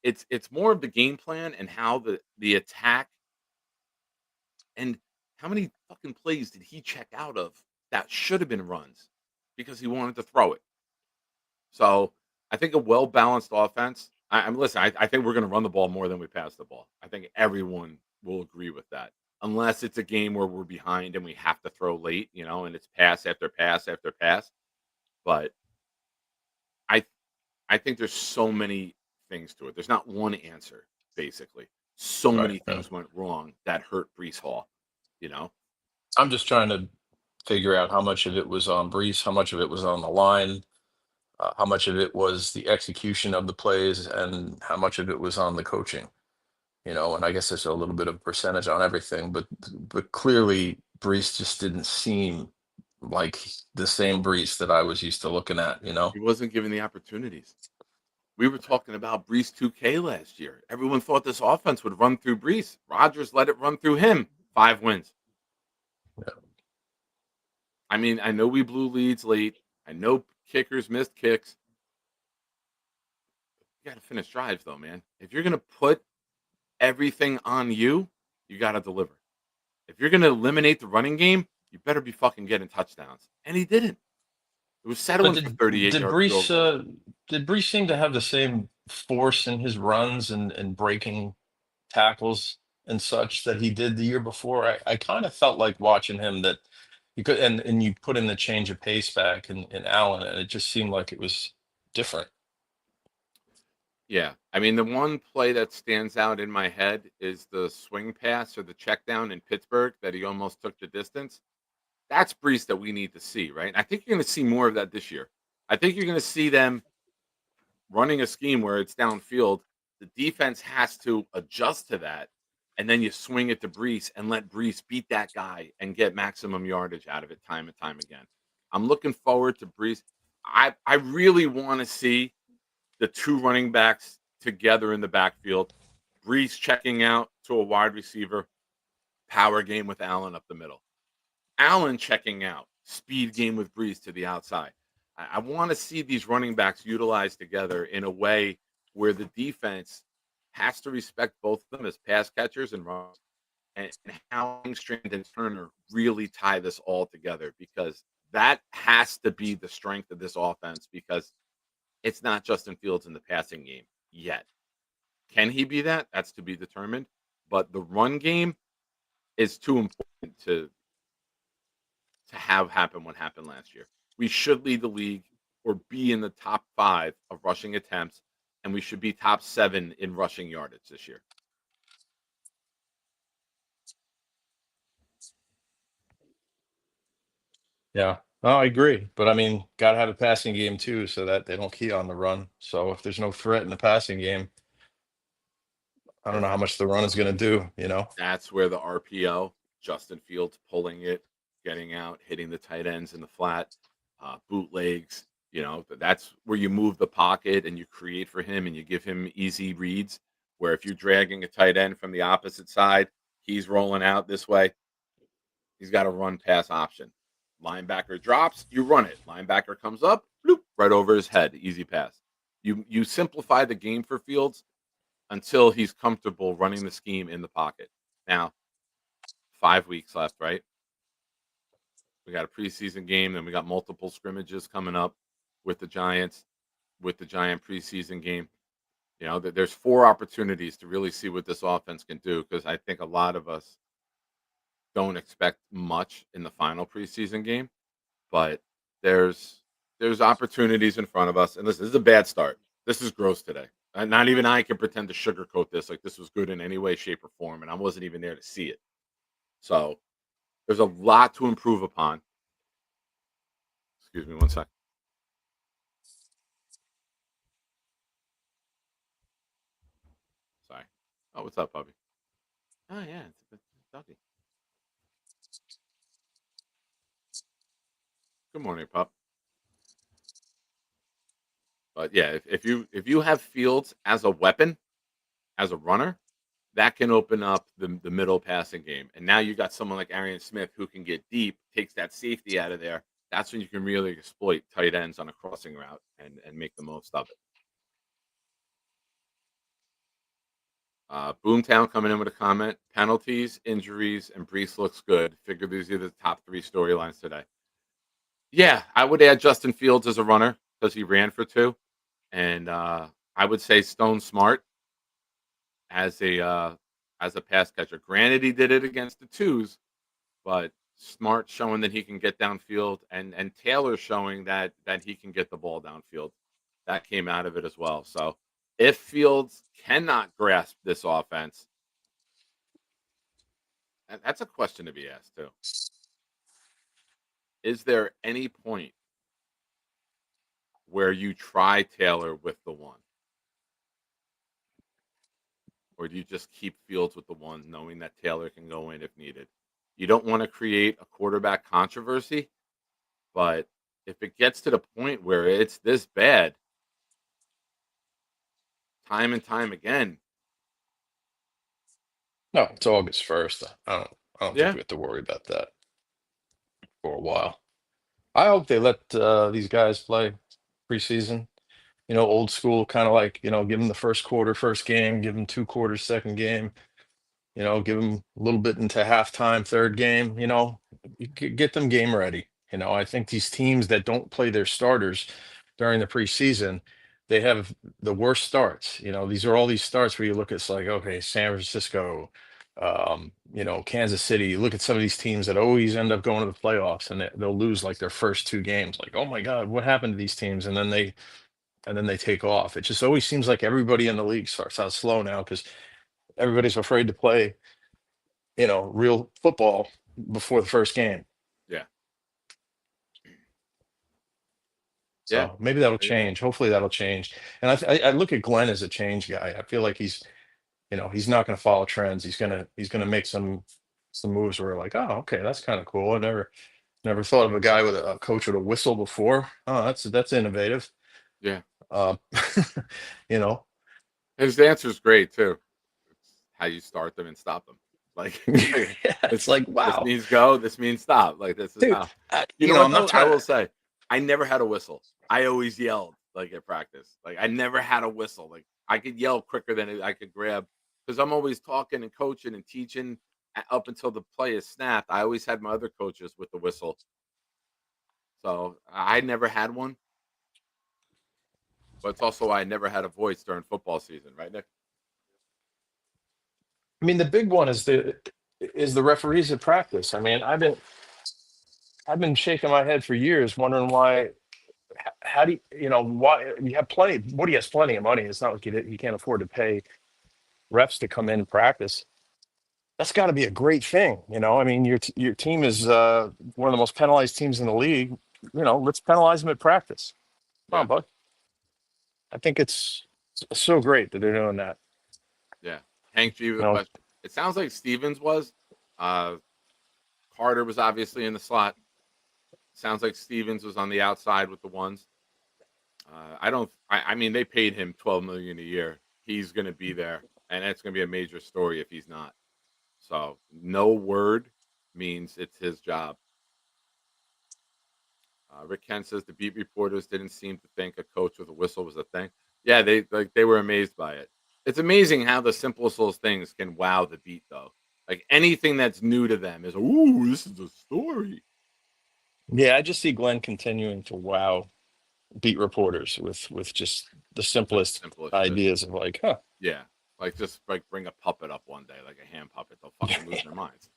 It's more of the game plan and how the attack and how many fucking plays did he check out of that should have been runs because he wanted to throw it. So I think a well balanced offense. I think we're going to run the ball more than we pass the ball. I think everyone will agree with that, unless it's a game where we're behind and we have to throw late, and it's pass after pass after pass. But I I think there's so many things to it. There's not one answer, basically. So Right. many things went wrong that hurt Brees Hall. You know, I'm just trying to figure out how much of it was on Brees, how much of it was on the line, how much of it was the execution of the plays, and how much of it was on the coaching. And I guess there's a little bit of percentage on everything, but clearly Brees just didn't seem like the same Brees that I was used to looking at. he wasn't given the opportunities. We were talking about Brees 2K last year. Everyone thought this offense would run through Brees. Rodgers let it run through him. 5 wins. Yeah. I mean, I know we blew leads late. I know kickers missed kicks. You got to finish drives, though, man. If you're going to put everything on you, you got to deliver. If you're going to eliminate the running game, you better be fucking getting touchdowns. And he didn't. It was But settling for 38-yard field goals. Did Brees seem to have the same force in his runs and breaking tackles and such that he did the year before? I kind of felt like watching him that you could and you put in the change of pace back in Allen, and it just seemed like it was different. Yeah. I mean, the one play that stands out in my head is the swing pass or the check down in Pittsburgh that he almost took the distance. That's Brees that we need to see, right? I think you're going to see more of that this year. I think you're going to see them running a scheme where it's downfield. The defense has to adjust to that, and then you swing it to Brees and let Brees beat that guy and get maximum yardage out of it time and time again. I'm looking forward to Brees. I really want to see the two running backs together in the backfield. Brees checking out to a wide receiver, power game with Allen up the middle. Allen checking out, speed game with Brees to the outside. I want to see these running backs utilized together in a way where the defense has to respect both of them as pass catchers and runners, and how Strand and Turner really tie this all together, because that has to be the strength of this offense, because it's not Justin Fields in the passing game yet. Can he be that? That's to be determined. But the run game is too important to have happen what happened last year. We should lead the league or be in the top 5 of rushing attempts, and we should be top 7 in rushing yardage this year. Yeah. No, I agree. But I mean, gotta have a passing game too, so that they don't key on the run. So if there's no threat in the passing game, I don't know how much the run is gonna do, you know? That's where the RPO, Justin Fields pulling it, getting out, hitting the tight ends in the flat, bootlegs. That's where you move the pocket and you create for him and you give him easy reads. Where if you're dragging a tight end from the opposite side, he's rolling out this way. He's got a run pass option. Linebacker drops, you run it. Linebacker comes up, bloop, right over his head, easy pass. You simplify the game for Fields until he's comfortable running the scheme in the pocket. Now, 5 weeks left, right? We got a preseason game, then we got multiple scrimmages coming up with the Giants, with the Giant preseason game. There's 4 opportunities to really see what this offense can do, because I think a lot of us don't expect much in the final preseason game, but there's opportunities in front of us. And this is a bad start. This is gross today. And not even I can pretend to sugarcoat this like this was good in any way, shape, or form, and I wasn't even there to see it. So there's a lot to improve upon. Excuse me one sec. Sorry. Oh, what's up, puppy? Oh yeah, it's a doggy. Good morning, pup. But yeah, if you have Fields as a weapon, as a runner, that can open up the middle passing game. And now you got someone like Arian Smith who can get deep, takes that safety out of there. That's when you can really exploit tight ends on a crossing route and make the most of it. Boomtown coming in with a comment. Penalties, injuries, and Brees looks good. Figure these are the top 3 storylines today. Yeah, I would add Justin Fields as a runner because he ran for 2. And I would say Stone Smart as a pass catcher. Granted, he did it against the 2s, but Smart showing that he can get downfield, and Taylor showing that he can get the ball downfield. That came out of it as well. So if Fields cannot grasp this offense, and that's a question to be asked too. Is there any point where you try Taylor with the 1? Or do you just keep Fields with the 1, knowing that Taylor can go in if needed? You don't want to create a quarterback controversy, but if it gets to the point where it's this bad, time and time again. No, it's August 1st. I don't think Yeah. we have to worry about that for a while. I hope they let these guys play preseason. Old school, kind of like, give them the first quarter, first game, give them 2 quarters, second game, give them a little bit into halftime, third game, get them game ready. You know, I think these teams that don't play their starters during the preseason, they have the worst starts. You know, these are all these starts where you look at, it's like, okay, San Francisco, you know, Kansas City. You look at some of these teams that always end up going to the playoffs, and they'll lose like their first two games. Like, oh my God, what happened to these teams? And then they take off. It just always seems like everybody in the league starts out slow now because everybody's afraid to play, you know, real football before the first game. Yeah. Yeah. So maybe that'll Yeah. change. Hopefully that'll change. And I look at Glenn as a change guy. I feel like he's, you know, he's not going to follow trends. He's gonna make some moves where like, oh, okay, that's kind of cool. I never thought of a guy with a coach with a whistle before. Oh, that's innovative. Yeah. Um, you know, His answer's great too. It's how you start them and stop them. Like yeah, it's like, this wow, means go, this means stop. Like this is dude. how. You You know know, what I'm though? not I trying. will say, I never had a whistle. I always yelled like at practice. Like I never had a whistle. Like I could yell quicker than I could grab because I'm always talking and coaching and teaching up until the play is snapped. I always had my other coaches with the whistle, so I never had one. But it's also why I never had a voice during football season, right, Nick? I mean, the big one is the referees at practice. I mean, I've been shaking my head for years, wondering why. How do you know why you have plenty? Woody has plenty of money. It's not like he can't afford to pay refs to come in and practice. That's got to be a great thing, you know. I mean, your team is one of the most penalized teams in the league. You know, let's penalize them at practice. Come Yeah, on, bud. I think it's so great that they're doing that. yeah. Hank G with You a know, question. It sounds like Stevens was. Uh, Carter was obviously in the slot. Sounds like Stevens was on the outside with the ones. I don't. I mean, they paid him 12 million a year. He's going to be there, and it's going to be a major story if he's not. So no word means it's his job. Rick Kent says the beat reporters didn't seem to think a coach with a whistle was a thing. Yeah, they were amazed by it. It's amazing how the simplest little things can wow the beat though. Like anything that's new to them is, ooh, this is a story. yeah, I just see Glenn continuing to wow beat reporters with just the Like simplest simplest shit. ideas of like, huh. Yeah. Like just like bring a puppet up one day, like a hand puppet. They'll fucking lose their minds.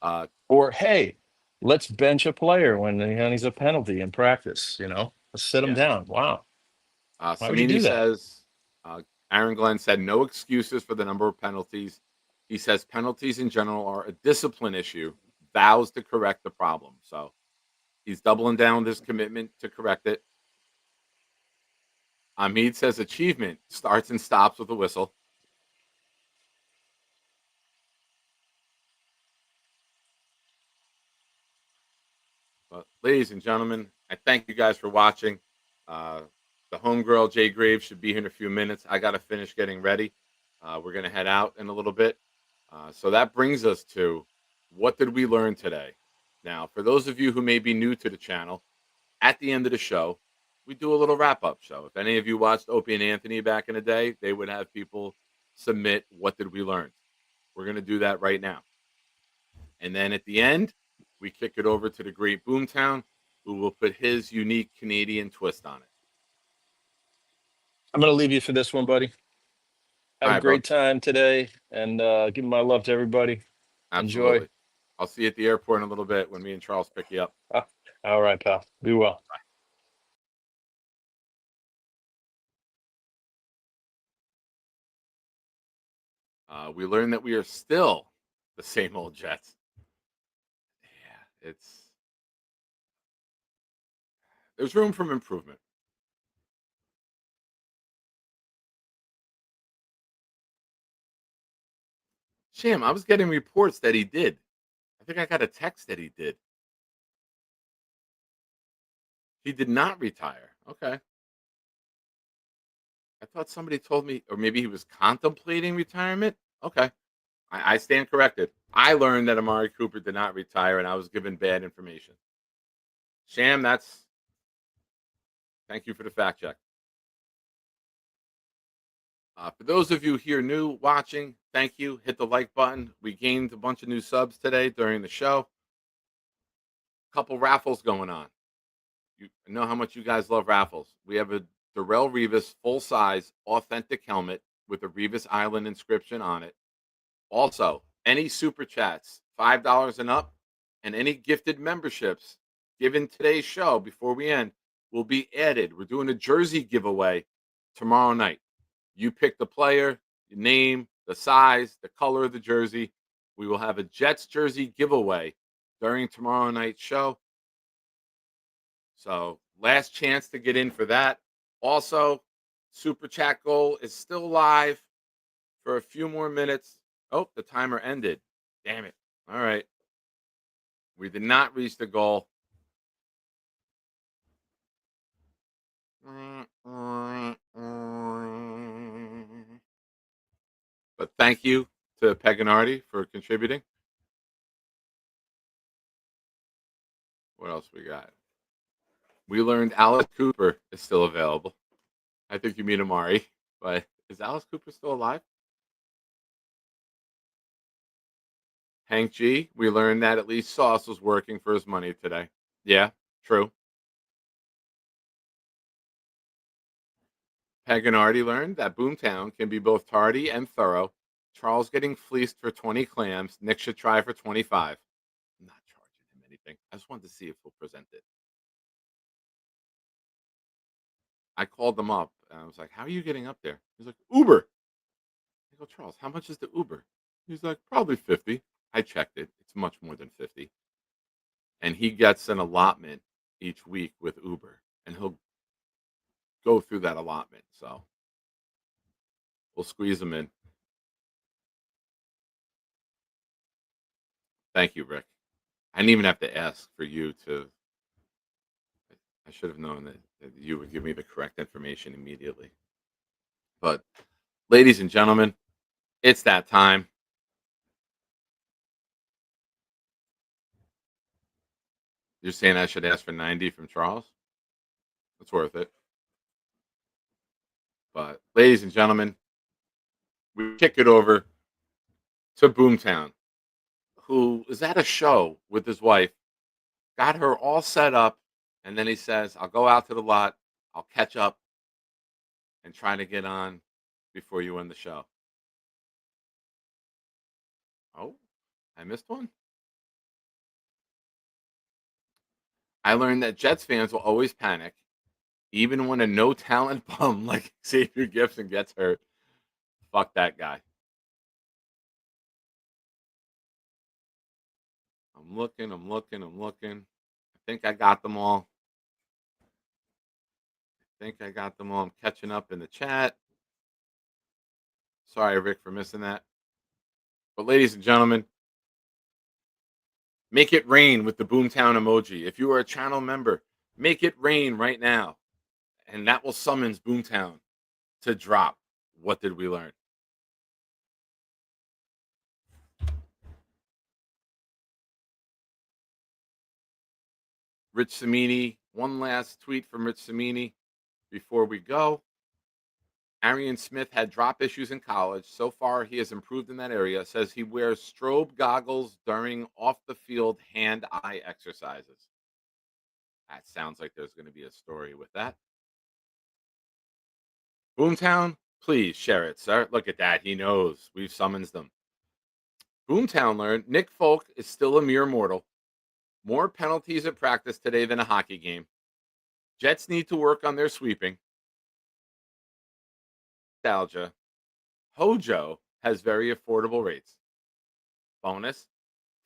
Uh, Or hey, let's bench a player when he's a penalty in practice. You know, let's sit him yeah. down. Wow, why would you Samini do that? says, Aaron Glenn said no excuses for the number of penalties. He says penalties in general are a discipline issue, vows to correct the problem. So he's doubling down his commitment to correct it. Ahmed says achievement starts and stops with a whistle. But ladies and gentlemen, I thank you guys for watching. Uh, the homegirl Jay Graves should be here in a few minutes. I got to finish getting ready. We're going to head out in a little bit. So that brings us to what did we learn today? Now, for those of you who may be new to the channel, at the end of the show, we do a little wrap up show. If any of you watched Opie and Anthony back in the day, they would have people submit what did we learn. We're going to do that right now. And then at the end, we kick it over to the great Boomtown, who will put his unique Canadian twist on it. I'm gonna leave you for this one, buddy. All Have a right, bro. great time today, and give my love to everybody. Enjoy. Absolutely. I'll see you at the airport in a little bit when me and Charles pick you up. All right, pal. Be well. We learned that we are still the same old Jets. Yeah, there's room for improvement. Sham, I was getting reports that he did. I think I got a text that he did. He did not retire. Okay. I thought somebody told me, or maybe he was contemplating retirement. Okay. I stand corrected. I learned that Amari Cooper did not retire, and I was given bad information. Sham, thank you for the fact check. For those of you here new watching, thank you. Hit the like button. We gained a bunch of new subs today during the show. couple raffles going on. You know how much you guys love raffles. We have a Darrell Revis full-size authentic helmet with a Revis Island inscription on it. Also, any super chats, $5 and up, and any gifted memberships given today's show before we end will be added. We're doing a jersey giveaway tomorrow night. You pick the player, the name, the size, the color of the jersey. We will have a Jets jersey giveaway during tomorrow night's show. So, last chance to get in for that. Also, Super Chat goal is still live for a few more minutes. Oh, the timer ended. Damn it. All right. We did not reach the goal. But thank you to Peganardi for contributing. What else we got? We learned Alice Cooper is still available. I think you mean Amari, but is Alice Cooper still alive? Hank G, we learned that at least Sauce was working for his money today. Yeah, true. Paganardi learned that Boomtown can be both tardy and thorough. Charles getting fleeced for 20 clams. Nick should try for 25. I'm not charging him anything. I just wanted to see if he'll present it. I called them up and I was like, how are you getting up there? He's like, Uber. I go, Charles, how much is the Uber? He's like, probably 50. I checked it. It's much more than 50. And he gets an allotment each week with Uber. And he'll go through that allotment. So we'll squeeze him in. Thank you, Rick. I didn't even have to ask for you to. I should have known that you would give me the correct information immediately. But, ladies and gentlemen, it's that time. You're saying I should ask for 90 from Charles? It's worth it. But, ladies and gentlemen, we kick it over to Boomtown, who is at a show with his wife, got her all set up, and then he says, I'll go out to the lot, I'll catch up, and try to get on before you end the show. Oh, I missed one? I learned that Jets fans will always panic, even when a no-talent bum like Xavier Gibson gets hurt. Fuck that guy. I'm looking. I think I got them all. I'm catching up in the chat. Sorry, Rick, for missing that. But ladies and gentlemen, make it rain with the Boomtown emoji. If you are a channel member, make it rain right now. And that will summons Boomtown to drop. What did we learn? Rich Samini, one last tweet from Rich Samini before we go. Arian Smith had drop issues in college. So far, he has improved in that area. Says he wears strobe goggles during off-the-field hand-eye exercises. That sounds like there's going to be a story with that. Boomtown, please share it, sir. Look at that. He knows. We've summoned them. Boomtown learned Nick Folk is still a mere mortal. More penalties at practice today than a hockey game. Jets need to work on their sweeping. Nostalgia. Hojo has very affordable rates. Bonus,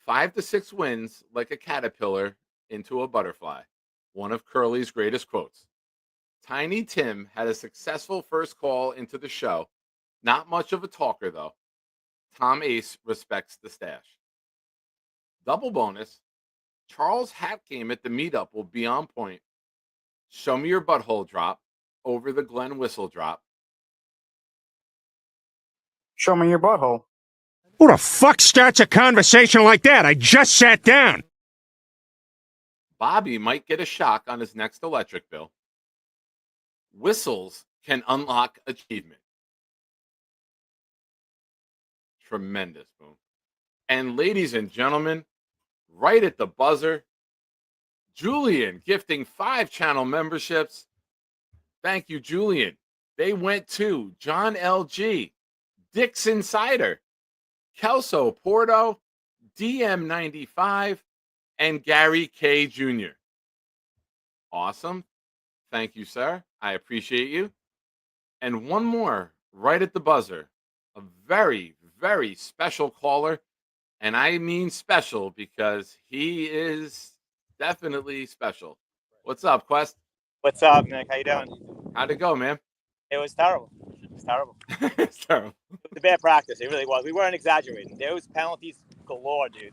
5 to 6 wins like a caterpillar into a butterfly. One of Curly's greatest quotes. Tiny Tim had a successful first call into the show. Not much of a talker, though. Tom Ace respects the stash. Double bonus, Charles' hat game at the meetup will be on point. Show me your butthole drop over the Glenn Whistle drop. Show me your butthole. Who the fuck starts a conversation like that? I just sat down. Bobby might get a shock on his next electric bill. Whistles can unlock achievement. Tremendous, boom. And ladies and gentlemen, right at the buzzer, Julian gifting 5 channel memberships. Thank you, Julian. They went to John LG, Dixon Cider, Kelso Porto, DM95, and Gary K. Jr. Awesome. Thank you, sir. I appreciate you. And one more right at the buzzer. A very, very special caller. And I mean special because he is definitely special. What's up, Quest? What's up, Nick? How you doing? How'd it go, man? It was terrible. It was terrible. It's terrible. It was a bad practice. It really was. We weren't exaggerating. There was penalties galore, dude.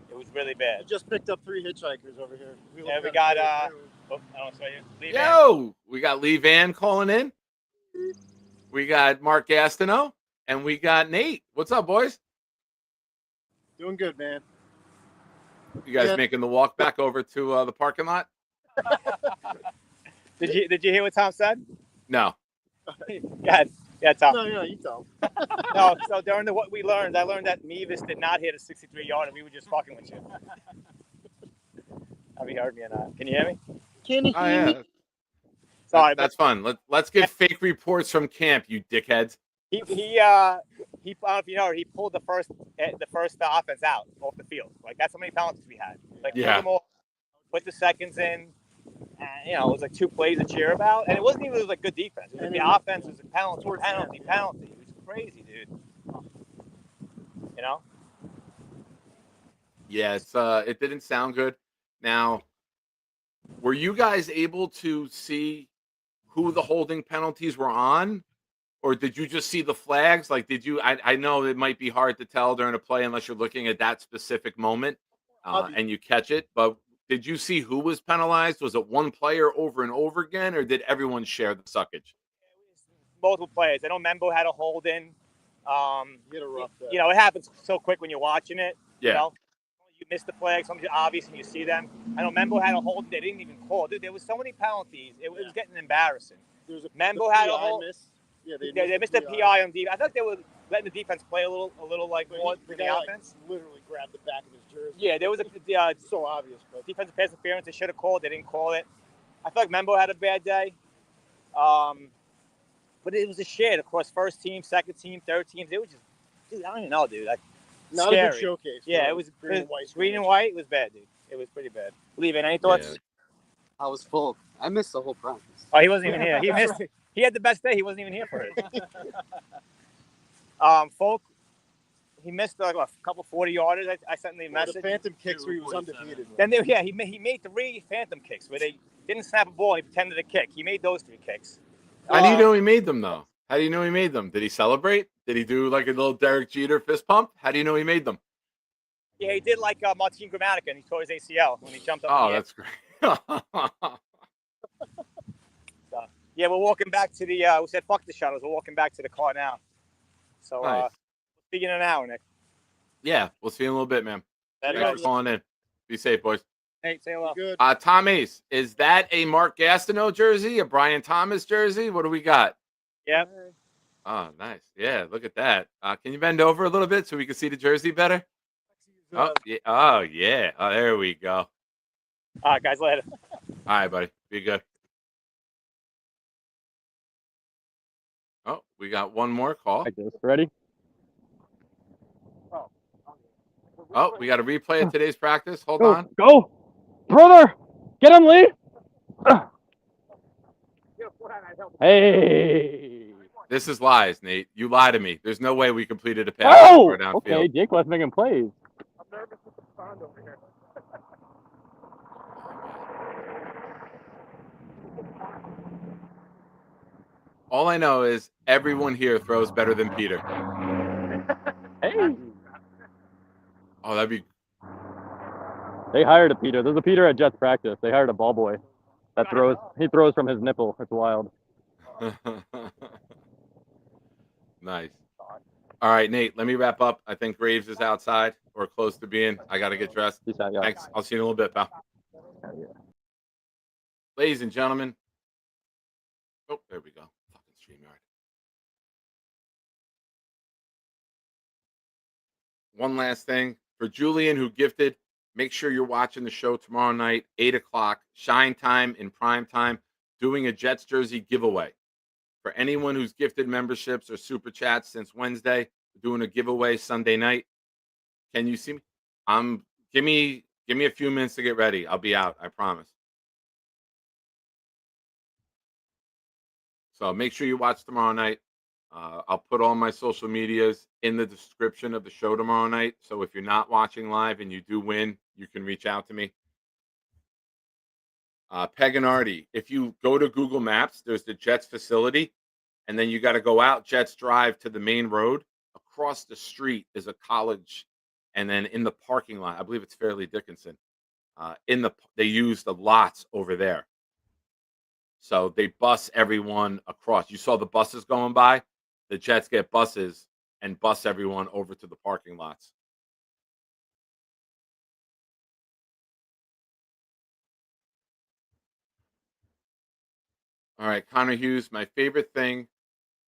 It was really bad. I just picked up 3 hitchhikers over here. Yeah, we got I don't show you. Lee Van. Yo, we got Lee Van calling in. We got Mark Gastineau, and we got Nate. What's up, boys? Doing good, man. You guys Yeah. making the walk back over to the parking lot? Did you hear what Tom said? No. Yeah, Tom. No, you tell. No. So during what we learned, I learned that Mevis did not hit a 63 yard, and we were just fucking with you. Have you heard me or not? Can you hear me? Can you Oh, hear yeah. me? Sorry, That's fun. Let's get fake reports from camp, you dickheads. He I don't know if you know, he pulled the first offense out off the field. Like that's how many penalties we had. Like Yeah. pulled them all, put the seconds in, and it was like 2 plays to cheer about. And it wasn't even like good defense. It was like the offense was a penalty. It was crazy, dude. You know? Yeah, it didn't sound good. Now, were you guys able to see who the holding penalties were on? Or did you just see the flags? Like, did you? I know it might be hard to tell during a play unless you're looking at that specific moment and you catch it. But did you see who was penalized? Was it one player over and over again, or did everyone share the suckage? Multiple players. I know Membo had a hold in. Get a rough day. You know, it happens so quick when you're watching it. Yeah. You know? You miss the flag, something's obvious and you see them. I know Membo had a hold, they didn't even call. Dude, there was so many penalties. It was getting embarrassing. There's Membo had a hold. miss. Yeah, They missed the PI on defense. I thought they were letting the defense play a little like more the for the guy, offense. literally grabbed the back of his jersey. Yeah, there was a It's so obvious, but defensive pass interference they should have called. They didn't call it. I feel like Membo had a bad day. But it was a shit across first team, second team, third teams. It was just, dude, I don't even know, dude. Like, not scary. a good showcase. Yeah, for it was green and white. Green and white was bad, dude. It was pretty bad. Leave it. Any thoughts? Yeah. I was full. I missed the whole practice. Oh, he wasn't even here. He missed. He had the best day. He wasn't even here for it. Folk, he missed like a couple 40-yarders. I sent him a The message. phantom kicks where he was undefeated. Then he made 3 phantom kicks where they didn't snap a ball. He pretended to kick. He made those 3 kicks. How do you know he made them, though? How do you know he made them? Did he celebrate? Did he do like a little Derek Jeter fist pump? How do you know he made them? Yeah, he did like Martin Gramatica, and he tore his ACL when he jumped up. Oh, in the air. that's great. So, yeah, we're walking back to the. We said fuck the shuttles. We're walking back to the car now. So, Nice. speaking in an hour, Nick. Yeah, we'll see you in a little bit, man. That Thanks goes. for calling in. Be safe, boys. Hey, say hello. Good. Tom Ace, is that a Mark Gastineau jersey, a Brian Thomas jersey? What do we got? Yeah. Oh, nice. Yeah, look at that. Can you bend over a little bit so we can see the jersey better? Oh, yeah. Oh, yeah. Oh, there we go. All right, guys, later. All right, buddy. Be good. Oh, we got one more call. Ready? Oh, we got a replay of today's practice. Hold Go, on. go, brother! Get him, Lee! Hey! This is lies, Nate. You lie to me. There's no way we completed a pass Oh! or downfield. Okay, Jake was making plays. I'm nervous with the pond over here. All I know is everyone here throws better than Peter. Hey! Oh, that'd be. They hired a Peter. There's a Peter at Jets practice. They hired a ball boy that throws. He throws from his nipple. It's wild. Nice. All right, Nate, let me wrap up. I think Graves is outside or close to being. I got to get dressed. Peace out, y'all. Thanks. I'll see you in a little bit, pal. Ladies and gentlemen. Oh, there we go. Fucking StreamYard. One last thing for Julian, who gifted Make sure you're watching the show tomorrow night, 8 o'clock, Shine Time in prime time, doing a Jets jersey giveaway. For anyone who's gifted memberships or super chats since Wednesday, we're doing a giveaway Sunday night. Can you see me? Give me a few minutes to get ready. I'll be out, I promise. So make sure you watch tomorrow night. I'll put all my social medias in the description of the show tomorrow night. So if you're not watching live and you do win, you can reach out to me. Peg and Artie, if you go to Google Maps, there's the Jets facility, and then you got to go out Jets Drive to the main road. Across the street is a college, and then in the parking lot, I believe it's Fairleigh Dickinson. They use the lots over there. So they bus everyone across. You saw the buses going by. The Jets get buses and bus everyone over to the parking lots. All right, Connor Hughes, my favorite thing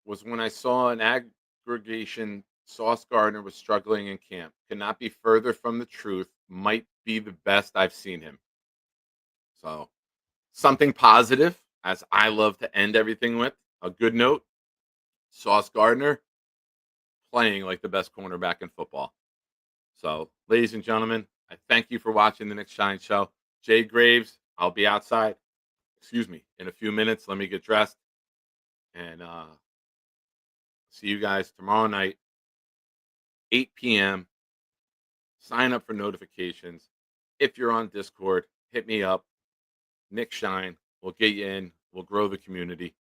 was when I saw an aggregation Sauce Gardner was struggling in camp. Could not be further from the truth. Might be the best I've seen him. So something positive, as I love to end everything with. A good note. Sauce Gardner playing like the best cornerback in football. So, ladies and gentlemen, I thank you for watching the Nick Shine Show. Jay Graves, I'll be outside, in a few minutes. Let me get dressed. And see you guys tomorrow night, 8 p.m. Sign up for notifications. If you're on Discord, hit me up. Nick Shine. We'll get you in. We'll grow the community.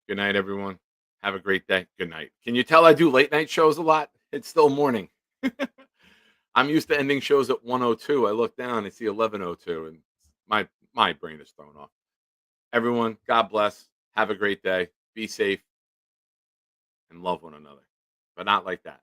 Good night, everyone. Have a great day. Good night. Can you tell I do late night shows a lot? It's still morning. I'm used to ending shows at 1:02. I look down and see 11:02, and my brain is thrown off. Everyone, God bless. Have a great day. Be safe and love one another, but not like that.